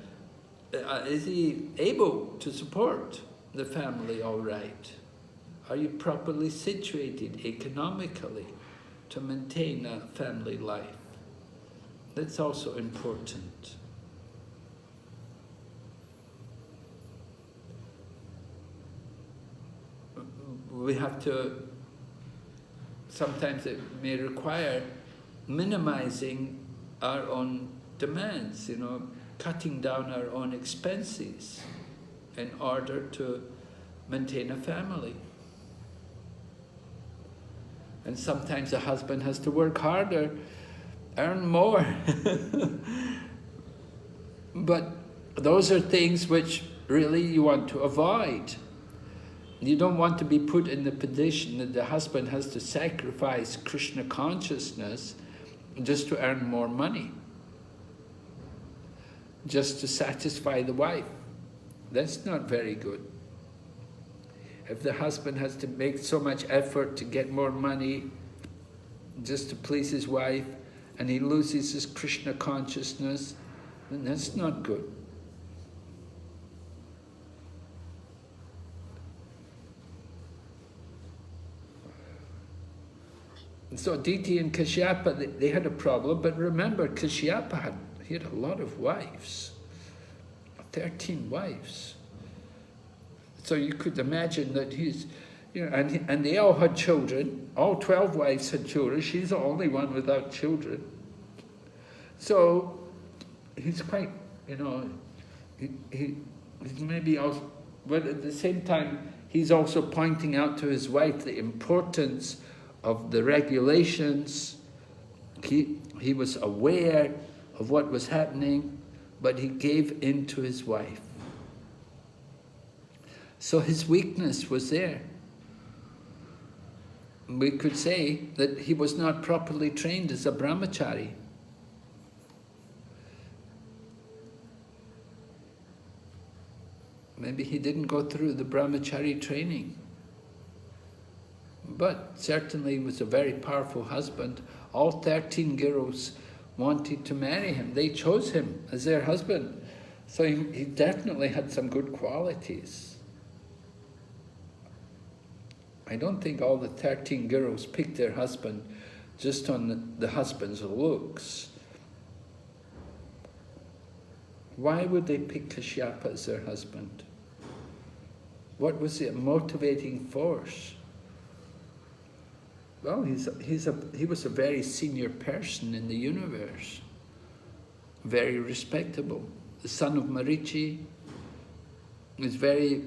is he able to support the family all right? Are you properly situated economically to maintain a family life? That's also important. We have to, sometimes it may require minimizing our own demands, you know, cutting down our own expenses in order to maintain a family. And sometimes the husband has to work harder, earn more. But those are things which really you want to avoid. You don't want to be put in the position that the husband has to sacrifice Krishna consciousness just to earn more money, just to satisfy the wife. That's not very good. If the husband has to make so much effort to get more money just to please his wife, and he loses his Krishna consciousness, then that's not good. So Diti and Kashyapa, they had a problem, but remember, Kashyapa had a lot of wives, 13 wives. So you could imagine that he's, and they all had children. All 12 wives had children. She's the only one without children. So he's quite, he's maybe also, but at the same time, he's also pointing out to his wife the importance of the regulations. He was aware of what was happening, but he gave in to his wife. So his weakness was there. We could say that he was not properly trained as a brahmachari. Maybe he didn't go through the brahmachari training. But certainly he was a very powerful husband. All 13 girls wanted to marry him. They chose him as their husband. So he definitely had some good qualities. I don't think all the 13 girls picked their husband just on the husband's looks. Why would they pick Kashyapa as their husband? What was the motivating force? Well, he was a very senior person in the universe, very respectable. The son of Marichi was very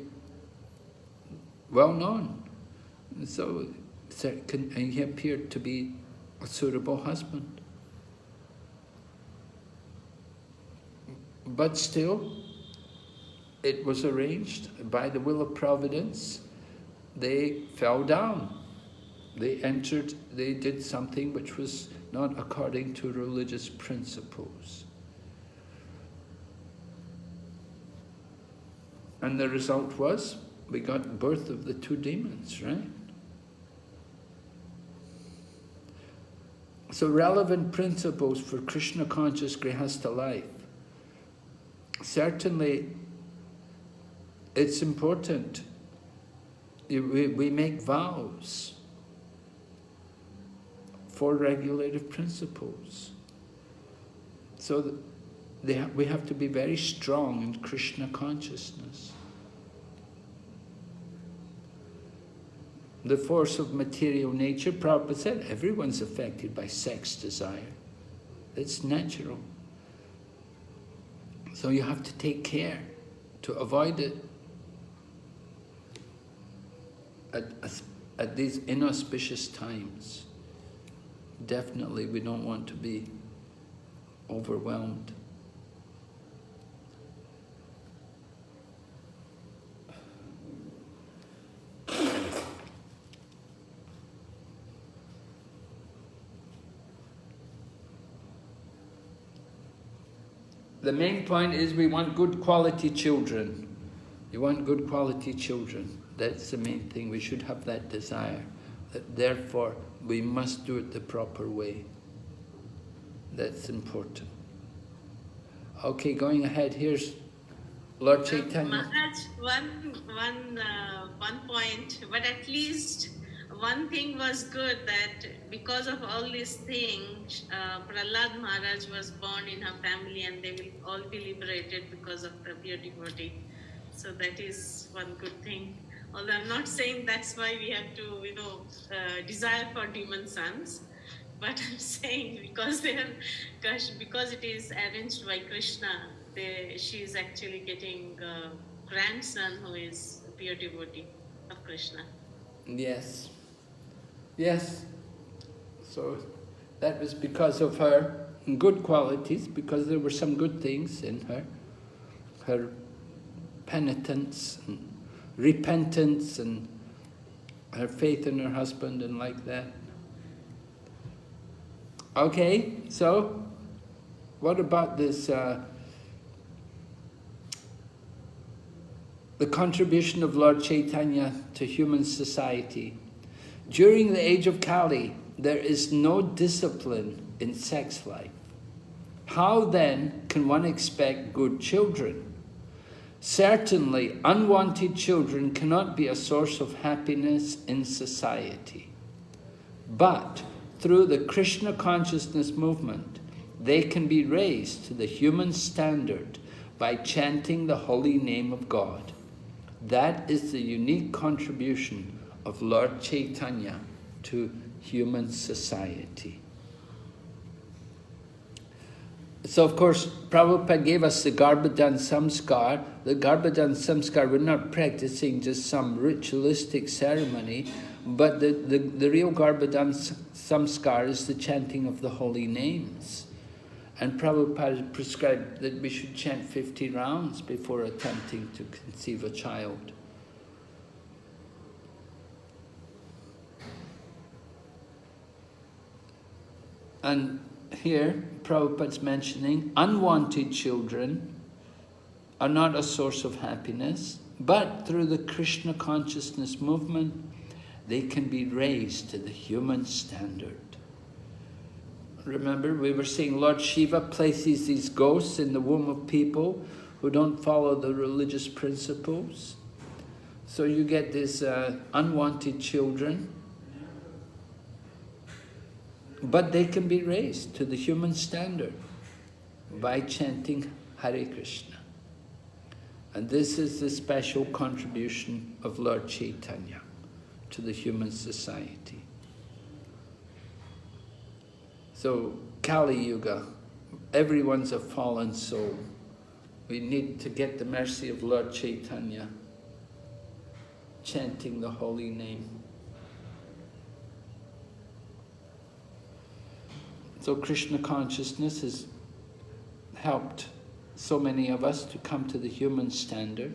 well known. So he appeared to be a suitable husband. But still, it was arranged by the will of Providence. They fell down. They did something which was not according to religious principles. And the result was, we got birth of the two demons, right? So relevant principles for Krishna conscious Grihastha life. Certainly, it's important. We make vows for regulative principles. So we have to be very strong in Krishna consciousness. The force of material nature, Prabhupada said, everyone's affected by sex desire. It's natural. So you have to take care to avoid it at these inauspicious times. Definitely we don't want to be overwhelmed. The main point is we want good quality children. You want good quality children. That's the main thing. We should have that desire. That therefore, we must do it the proper way. That's important. Okay, going ahead, here's Lord Chaitanya. Maharaj, one point, but at least one thing was good, that because of all these things, Prahlad Maharaj was born in her family and they will all be liberated because of the pure devotee. So that is one good thing. Although I'm not saying that's why we have to, desire for demon sons, but I'm saying because it is arranged by Krishna, she is actually getting a grandson who is a pure devotee of Krishna. Yes. Yes. So that was because of her good qualities, because there were some good things in her. Her penitence and repentance and her faith in her husband and like that. Okay, so what about this, the contribution of Lord Chaitanya to human society? During the age of Kali, there is no discipline in sex life. How then can one expect good children? Certainly, unwanted children cannot be a source of happiness in society. But through the Krishna consciousness movement, they can be raised to the human standard by chanting the holy name of God. That is the unique contribution of Lord Chaitanya to human society. So of course, Prabhupada gave us the Garbhadan Samskar. The Garbhadan Samskar, we're not practicing just some ritualistic ceremony, but the real Garbhadan Samskar is the chanting of the holy names. And Prabhupada prescribed that we should chant 50 rounds before attempting to conceive a child. And here, Prabhupada's mentioning unwanted children are not a source of happiness, but through the Krishna consciousness movement, they can be raised to the human standard. Remember, we were saying Lord Shiva places these ghosts in the womb of people who don't follow the religious principles. So you get these unwanted children, but they can be raised to the human standard by chanting Hare Krishna. And this is the special contribution of Lord Chaitanya to the human society. So, Kali Yuga, everyone's a fallen soul. We need to get the mercy of Lord Chaitanya, chanting the holy name. So Krishna consciousness has helped so many of us to come to the human standard.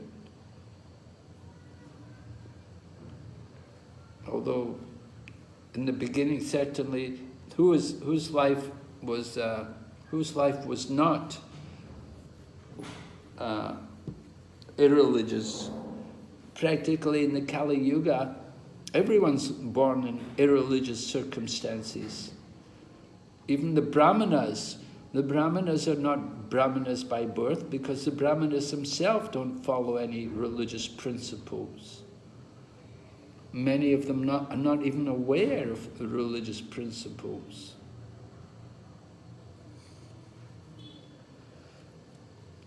Although in the beginning, certainly, whose life was not irreligious. Practically in the Kali Yuga, everyone's born in irreligious circumstances. Even the Brahmanas are not Brahmanas by birth because the Brahmanas themselves don't follow any religious principles. Many of them are not even aware of the religious principles.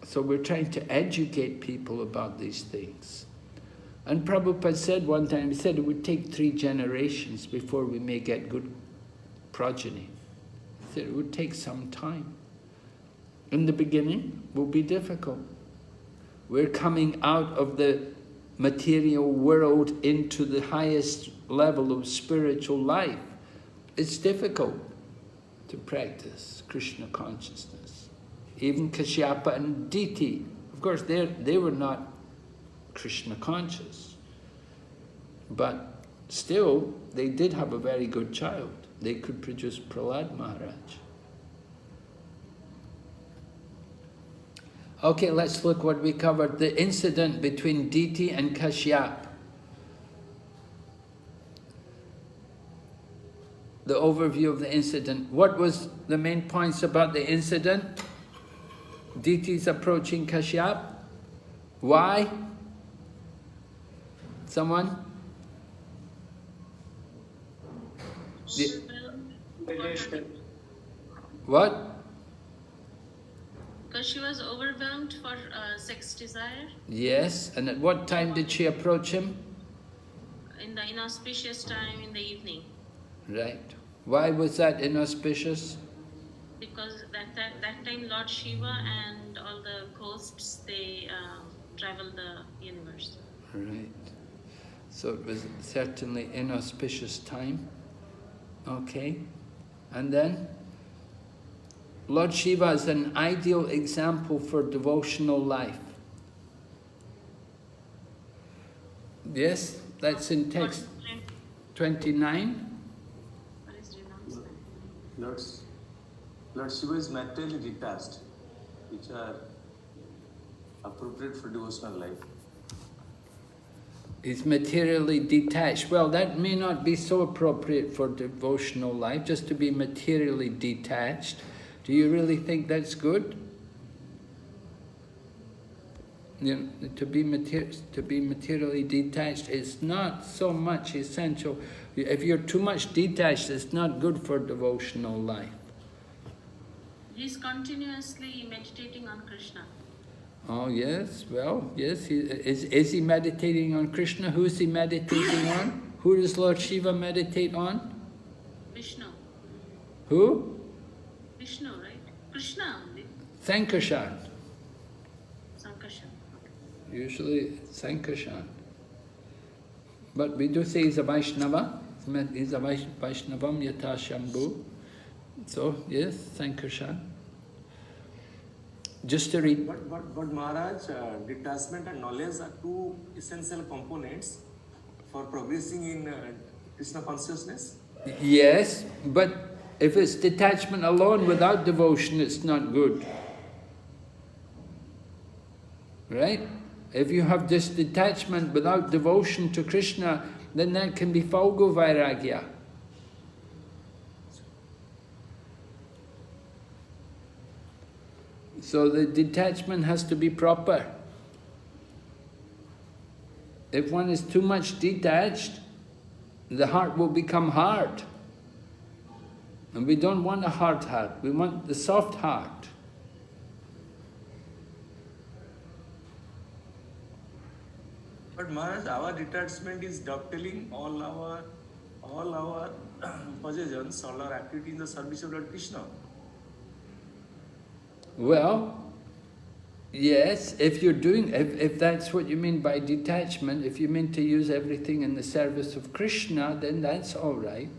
So we're trying to educate people about these things. And Prabhupada said one time, he said it would take 3 generations before we may get good progeny. He said it would take some time. In the beginning, it will be difficult. We're coming out of the material world into the highest level of spiritual life. It's difficult to practice Krishna consciousness. Even Kashyapa and Diti, of course, they were not Krishna conscious, but still they did have a very good child. They could produce Prahlad Maharaj. Okay, let's look what we covered. The incident between Diti and Kashyap. The overview of the incident. What was the main points about the incident? Diti's approaching Kashyap. Why? Someone? What? Because she was overwhelmed for sex desire. Yes, and at what time did she approach him? In the inauspicious time in the evening. Right. Why was that inauspicious? Because that time Lord Shiva and all the ghosts, they travel the universe. Right. So it was certainly inauspicious time. Okay. And then? Lord Shiva is an ideal example for devotional life. Yes, that's in text 29. Lord Shiva is materially detached, which are appropriate for devotional life. Is materially detached. Well, that may not be so appropriate for devotional life, just to be materially detached. Do you really think that's good? You know, to be materially detached is not so much essential. If you're too much detached, it's not good for devotional life. He's continuously meditating on Krishna. Oh yes, well, yes. Is he meditating on Krishna? Who is he meditating on? Who does Lord Shiva meditate on? Vishnu. Who? Vishnu, right? Krishna only. Sankarshan. Sankarshan. Usually Sankarshan. But we do say he's a Vaishnava. He's a Vaishnavam Yata Shambhu. So, yes, Sankarshan. Just to read. But Maharaj, detachment and knowledge are two essential components for progressing in Krishna consciousness. Yes, but if it's detachment alone without devotion, it's not good. Right? If you have this detachment without devotion to Krishna, then that can be Falgu Vairagya. So the detachment has to be proper. If one is too much detached, the heart will become hard. And we don't want a hard heart, we want the soft heart. But Maharaj, our detachment is dovetailing all our possessions, all our activity in the service of Lord Krishna. Well, yes, if that's what you mean by detachment, if you mean to use everything in the service of Krishna, then that's all right.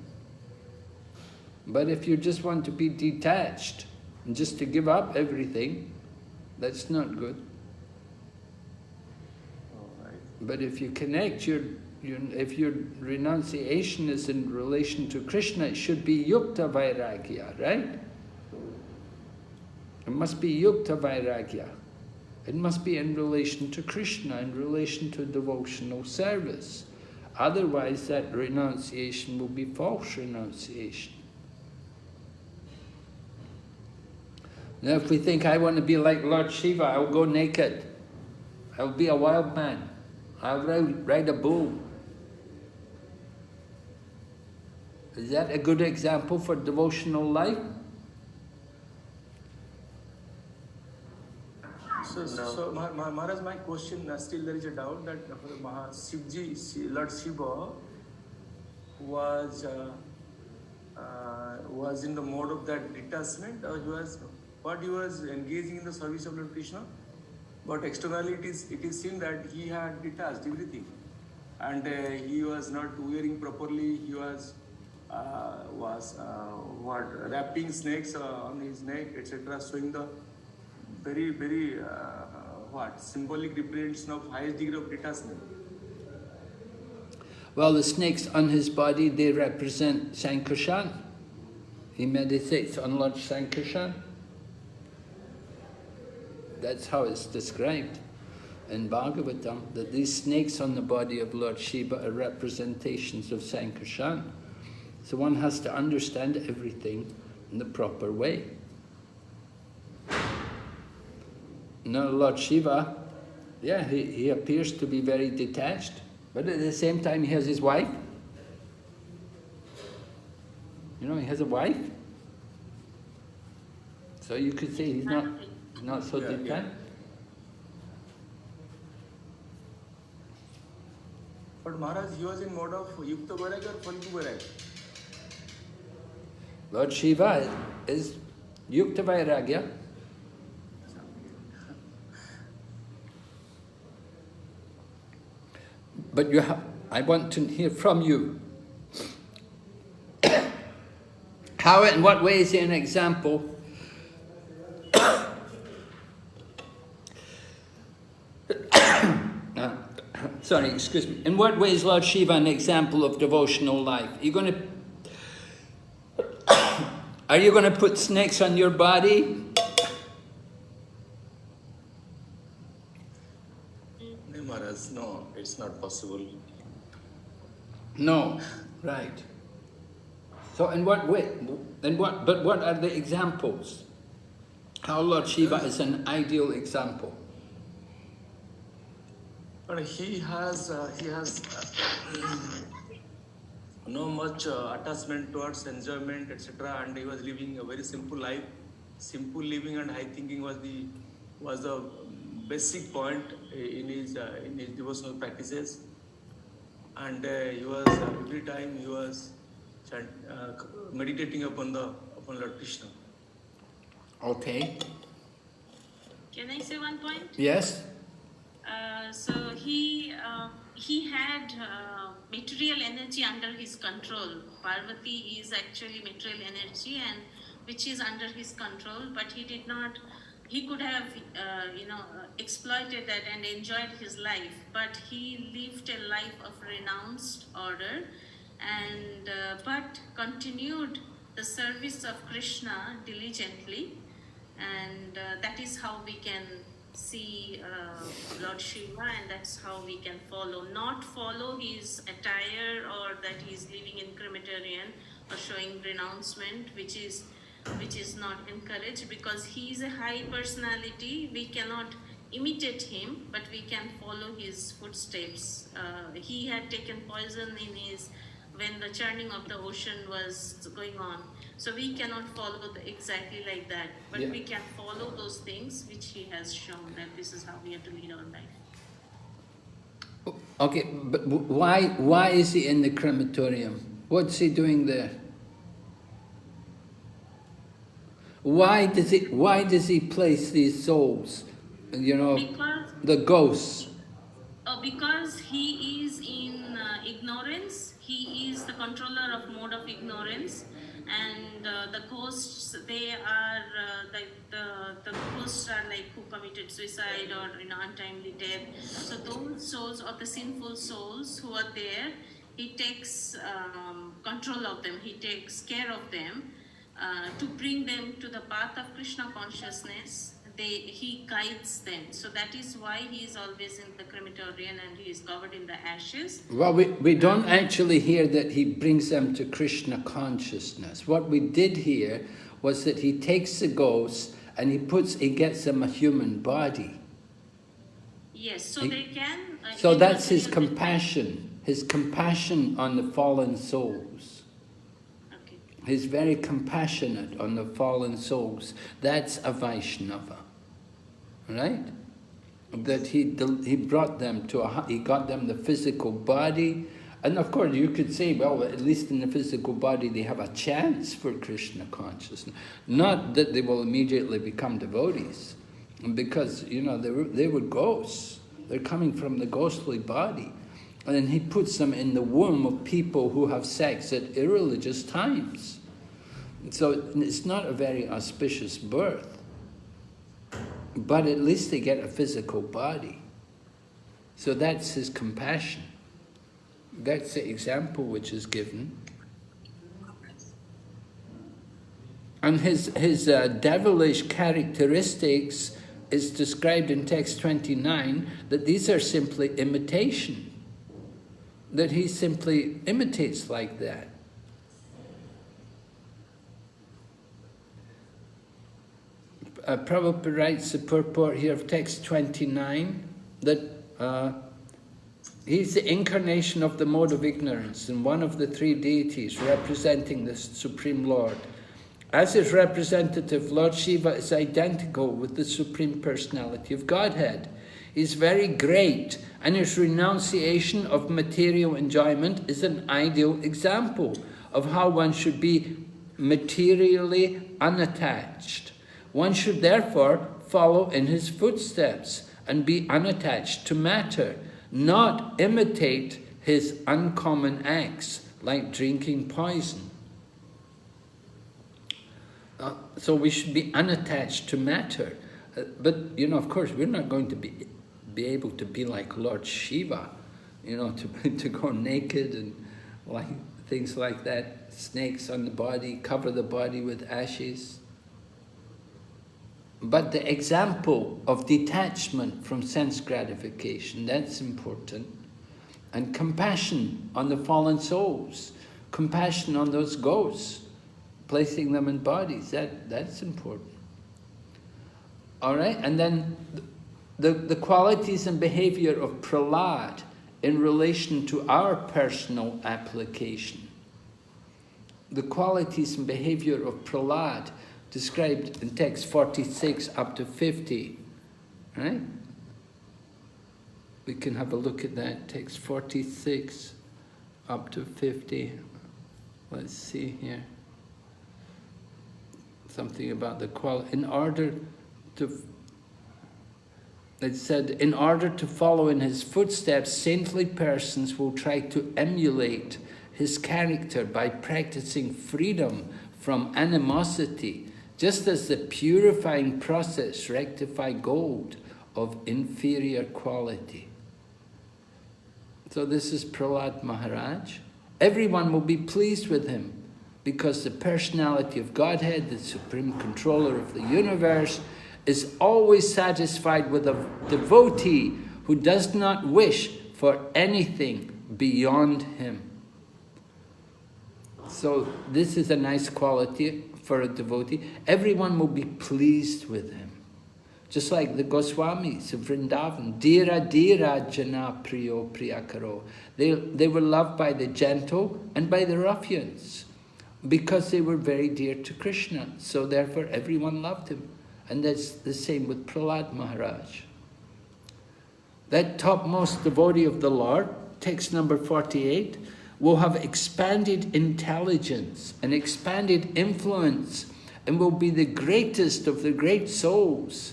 But if you just want to be detached, and just to give up everything, that's not good. But if you connect if your renunciation is in relation to Krishna, it should be yukta vairagya, right? It must be yukta vairagya. It must be in relation to Krishna, in relation to devotional service. Otherwise, that renunciation will be false renunciation. Now, if we think, I want to be like Lord Shiva, I'll go naked. I'll be a wild man. I'll ride a bull. Is that a good example for devotional life? So Maharaj, my question, still there is a doubt that Lord Shiva was in the mode of that detachment, or he was engaging in the service of Lord Krishna. But externally, it is seen that he had detached everything, and he was not wearing properly. He was wrapping snakes on his neck, etc., showing the very, very symbolic representation of highest degree of detachment. Well, the snakes on his body, they represent Sankarshan. He meditates on Lord Sankarshan. That's how it's described in Bhagavatam, that these snakes on the body of Lord Shiva are representations of Sankarshan. So one has to understand everything in the proper way. Now Lord Shiva, yeah, he appears to be very detached, but at the same time he has his wife. You know, he has a wife. So you could say he's not so detached. Yeah. But Maharaj, he was in mode of Yukta Vairagya or Falgu Vairagya? Lord Shiva is Yukta Vairagya. But I want to hear from you. How and what way is he an example? Sorry, excuse me. In what way is Lord Shiva an example of devotional life? Are you going to put snakes on your body? No, Maharaj, no, it's not possible. No, right. So in what way? But what are the examples? How Lord Shiva is an ideal example? But he has no much attachment towards enjoyment, etc. And he was living a very simple life. Simple living and high thinking was the basic point in his devotional practices. And he was every time he was meditating upon Lord Krishna. Okay. Can I say one point? Yes. So he had material energy under his control. Parvati is actually material energy, and which is under his control. But he did not. He could have, exploited that and enjoyed his life. But he lived a life of renounced order, and but continued the service of Krishna diligently, and that is how we can see Lord Shiva, and that's how we can follow. Not follow his attire, or that he's living in crematorium or showing renouncement, which is not encouraged, because he is a high personality. We cannot imitate him, but we can follow his footsteps. He had taken poison when the churning of the ocean was going on. So we cannot follow exactly like that, but we can follow those things which he has shown, that this is how we have to lead our life. Okay, but why is he in the crematorium? What's he doing there? Why does he place these souls? The ghosts. Because he is in ignorance. He is the controller of mode of ignorance, and the ghosts, they are the ghosts are like who committed suicide or untimely death. So those souls, or the sinful souls who are there, he takes control of them. He takes care of them to bring them to the path of Krishna consciousness. He guides them. So that is why he is always in the crematorium and he is covered in the ashes. Well, we don't actually hear that he brings them to Krishna consciousness. What we did hear was that he takes the ghosts and he gets them a human body. Yes, so they can... so that's his compassion on the fallen souls. Okay. He's very compassionate on the fallen souls. That's a Vaishnava. Right? That he brought them he got them the physical body, and of course you could say, well, at least in the physical body they have a chance for Krishna consciousness. Not that they will immediately become devotees, because they were ghosts. They're coming from the ghostly body, and then he puts them in the womb of people who have sex at irreligious times. So it's not a very auspicious birth. But at least they get a physical body. So that's his compassion. That's the example which is given. And his devilish characteristics is described in text 29, that these are simply imitation. That he simply imitates like that. Prabhupada writes the purport here of text 29, that he's the incarnation of the mode of ignorance and one of the three deities representing the Supreme Lord. As his representative, Lord Shiva is identical with the Supreme Personality of Godhead. He's very great, and his renunciation of material enjoyment is an ideal example of how one should be materially unattached. One should therefore follow in his footsteps and be unattached to matter, not imitate his uncommon acts like drinking poison. So we should be unattached to matter. But, of course, we're not going to be able to be like Lord Shiva, to go naked and things like that, snakes on the body, cover the body with ashes. But the example of detachment from sense gratification, that's important. And compassion on the fallen souls, compassion on those ghosts, placing them in bodies, that's important. All right, and then the qualities and behavior of Prahlad in relation to our personal application. The qualities and behavior of Prahlad described in text 46 up to 50, right? We can have a look at that, text 46 up to 50. Let's see here. Something about the quality. It said, in order to follow in his footsteps, saintly persons will try to emulate his character by practicing freedom from animosity, just as the purifying process rectifies gold of inferior quality. So this is Prahlad Maharaj. Everyone will be pleased with him because the personality of Godhead, the supreme controller of the universe, is always satisfied with a devotee who does not wish for anything beyond him. So this is a nice quality for a devotee. Everyone will be pleased with him. Just like the Goswamis of Vrindavan, Dira Dira Jana Priyo Priyakaro. They were loved by the gentle and by the ruffians because they were very dear to Krishna. So therefore everyone loved him. And that's the same with Prahlad Maharaj. That topmost devotee of the Lord, text number 48, will have expanded intelligence and expanded influence and will be the greatest of the great souls.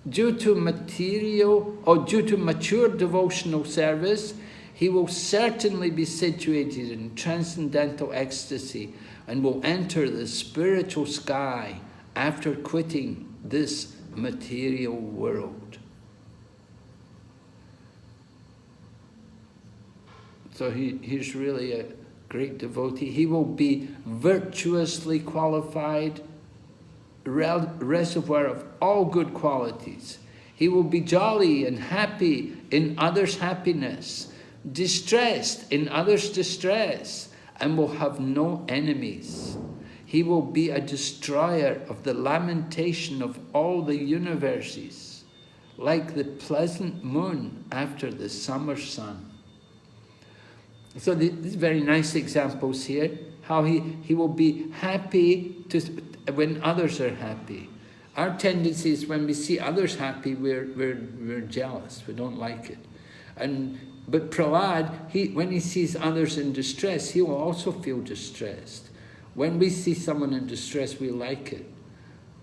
Due to mature devotional service, he will certainly be situated in transcendental ecstasy and will enter the spiritual sky after quitting this material world. So he's really a great devotee. He will be virtuously qualified, reservoir of all good qualities. He will be jolly and happy in others' happiness, distressed in others' distress, and will have no enemies. He will be a destroyer of the lamentation of all the universes, like the pleasant moon after the summer sun. So these very nice examples here, how he will be happy when others are happy. Our tendency is when we see others happy, we're jealous, we don't like it. But Prahlad, when he sees others in distress, he will also feel distressed. When we see someone in distress, we like it.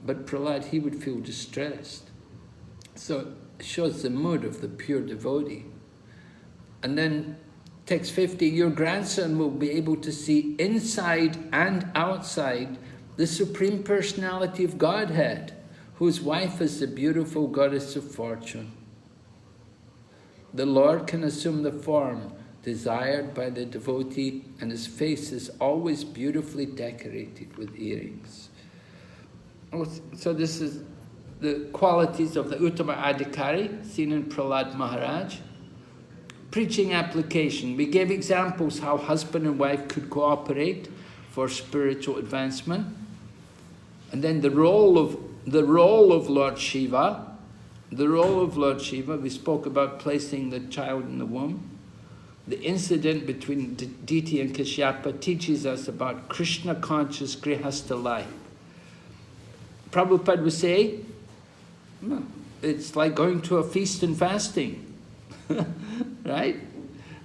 But Prahlad, he would feel distressed. So it shows the mood of the pure devotee. And then text 50, your grandson will be able to see inside and outside the Supreme Personality of Godhead, whose wife is the beautiful goddess of fortune. The Lord can assume the form desired by the devotee, and his face is always beautifully decorated with earrings. So this is the qualities of the Uttama Adhikari seen in Prahlad Maharaj. Preaching application. We gave examples how husband and wife could cooperate for spiritual advancement. And then the role of Lord Shiva. The role of Lord Shiva, we spoke about placing the child in the womb. The incident between Diti and Kashyapa teaches us about Krishna-conscious grihastha life. Prabhupada would say, it's like going to a feast and fasting. Right?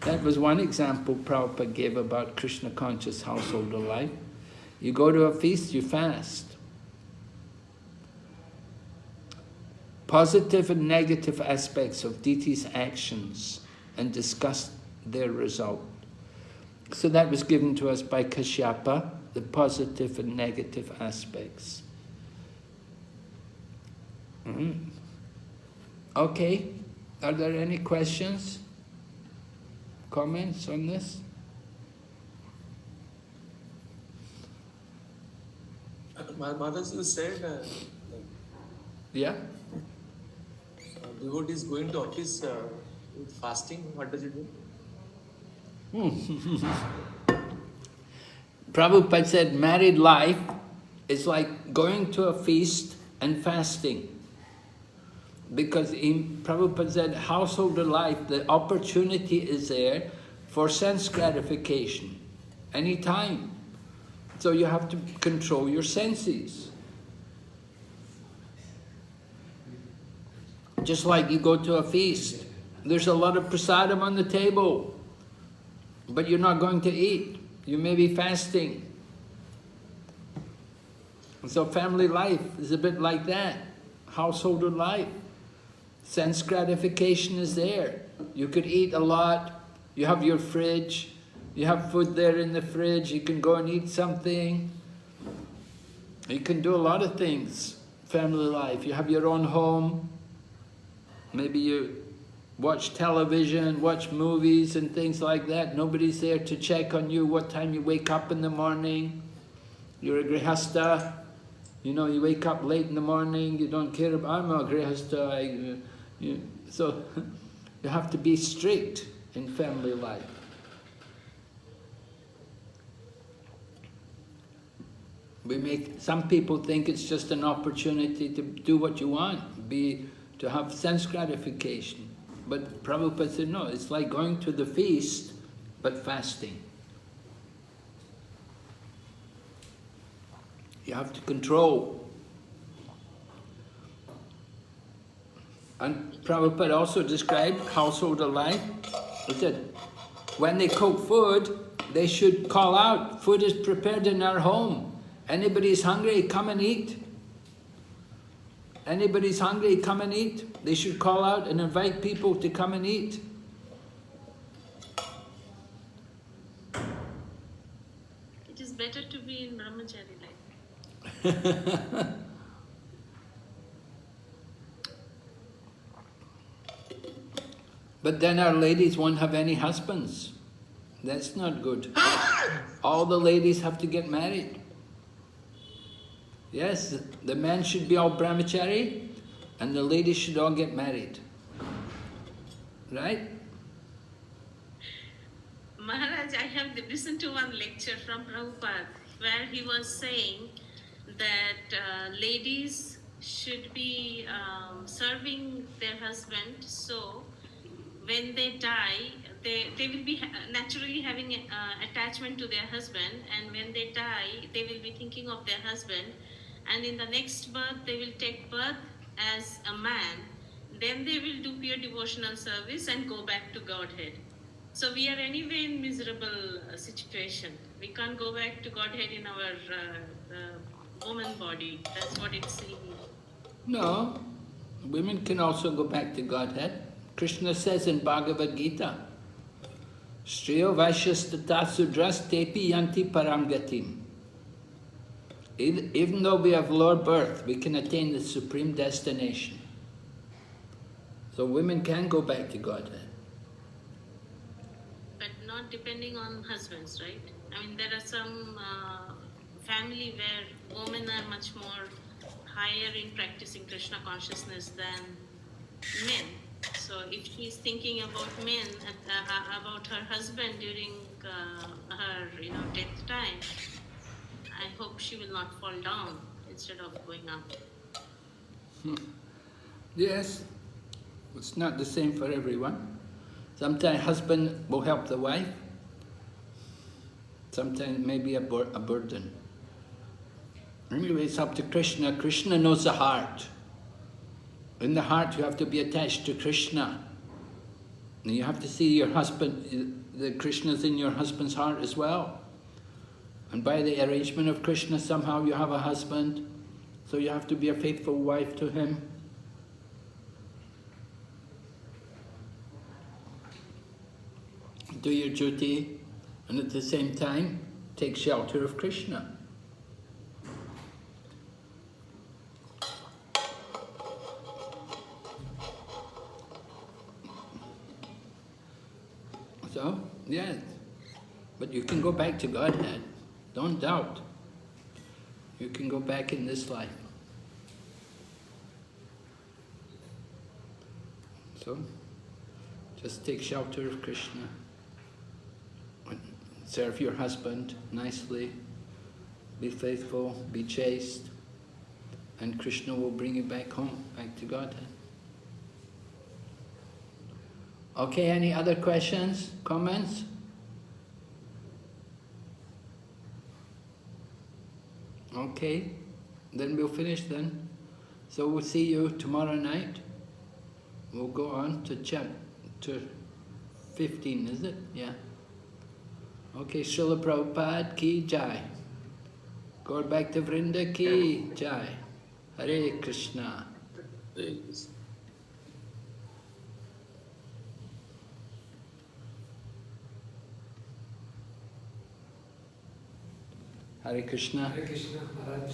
That was one example Prabhupada gave about Krishna-conscious householder life. You go to a feast, you fast. Positive and negative aspects of Diti's actions and discuss their result. So that was given to us by Kashyapa, the positive and negative aspects. Okay, are there any questions, comments on this? Motherji said, Yeah? devotee is going to office with fasting. What does it do? Prabhupada said married life is like going to a feast and fasting. because Prabhupada said householder life, the opportunity is there for sense gratification anytime. So you have to control your senses. Just like you go to a feast, there's a lot of prasadam on the table, but you're not going to eat. You may be fasting. So family life is a bit like that. Householder life. Sense gratification is there. You could eat a lot. You have your fridge. You have food there in the fridge. You can go and eat something. You can do a lot of things. Family life. You have your own home. Maybe you watch television, watch movies and things like that. Nobody's there to check on you what time you wake up in the morning. You're a grihasta. You know, you wake up late in the morning, you don't care about, I'm a grihasta. So you have to be strict in family life. Some people think it's just an opportunity to do what you want, to have sense gratification. But Prabhupada said, no, it's like going to the feast, but fasting. You have to control. And Prabhupada also described householder life. He said, when they cook food, they should call out, food is prepared in our home. Anybody's hungry, come and eat. Anybody's hungry, come and eat. They should call out and invite people to come and eat. It is better to be in brahmachari life. But then our ladies won't have any husbands. That's not good. All the ladies have to get married. Yes, the men should be all brahmachari and the ladies should all get married. Right? Maharaj, I have listened to one lecture from Prabhupada where he was saying that ladies should be serving their husband, so when they die, they will be naturally having attachment to their husband, and when they die, they will be thinking of their husband, and in the next birth, they will take birth as a man. Then they will do pure devotional service and go back to Godhead. So we are anyway in miserable situation. We can't go back to Godhead in our woman body. That's what it's saying. No, women can also go back to Godhead. Krishna says in Bhagavad Gita, Shriyo Vaishyastata Sudras Tepi Yanti Paramgatim. Even though we have lower birth, we can attain the supreme destination. So women can go back to Godhead. But not depending on husbands, right? I mean, there are some family where women are much more higher in practicing Krishna consciousness than men. So if she's thinking about men, about her husband during her death time, I hope she will not fall down instead of going up. Yes, it's not the same for everyone. Sometimes husband will help the wife. Sometimes maybe a burden. Anyway, it's up to Krishna. Krishna knows the heart. In the heart, you have to be attached to Krishna. And you have to see your husband, the Krishna's in your husband's heart as well. And by the arrangement of Krishna, somehow you have a husband. So you have to be a faithful wife to him. Do your duty, and at the same time, take shelter of Krishna. So, yes, but you can go back to Godhead. Don't doubt. You can go back in this life. So, just take shelter of Krishna. Serve your husband nicely. Be faithful, be chaste. And Krishna will bring you back home, back to Godhead. Okay, any other questions, comments? Okay, then we'll finish then. So we'll see you tomorrow night. We'll go on to chapter 15, is it? Yeah. Okay, Srila Prabhupada ki jai. Gaur Bhakti Vrinda ki jai. Hare Krishna. Hare Krishna. Hare Krishna. Hare Krishna, Maharaj.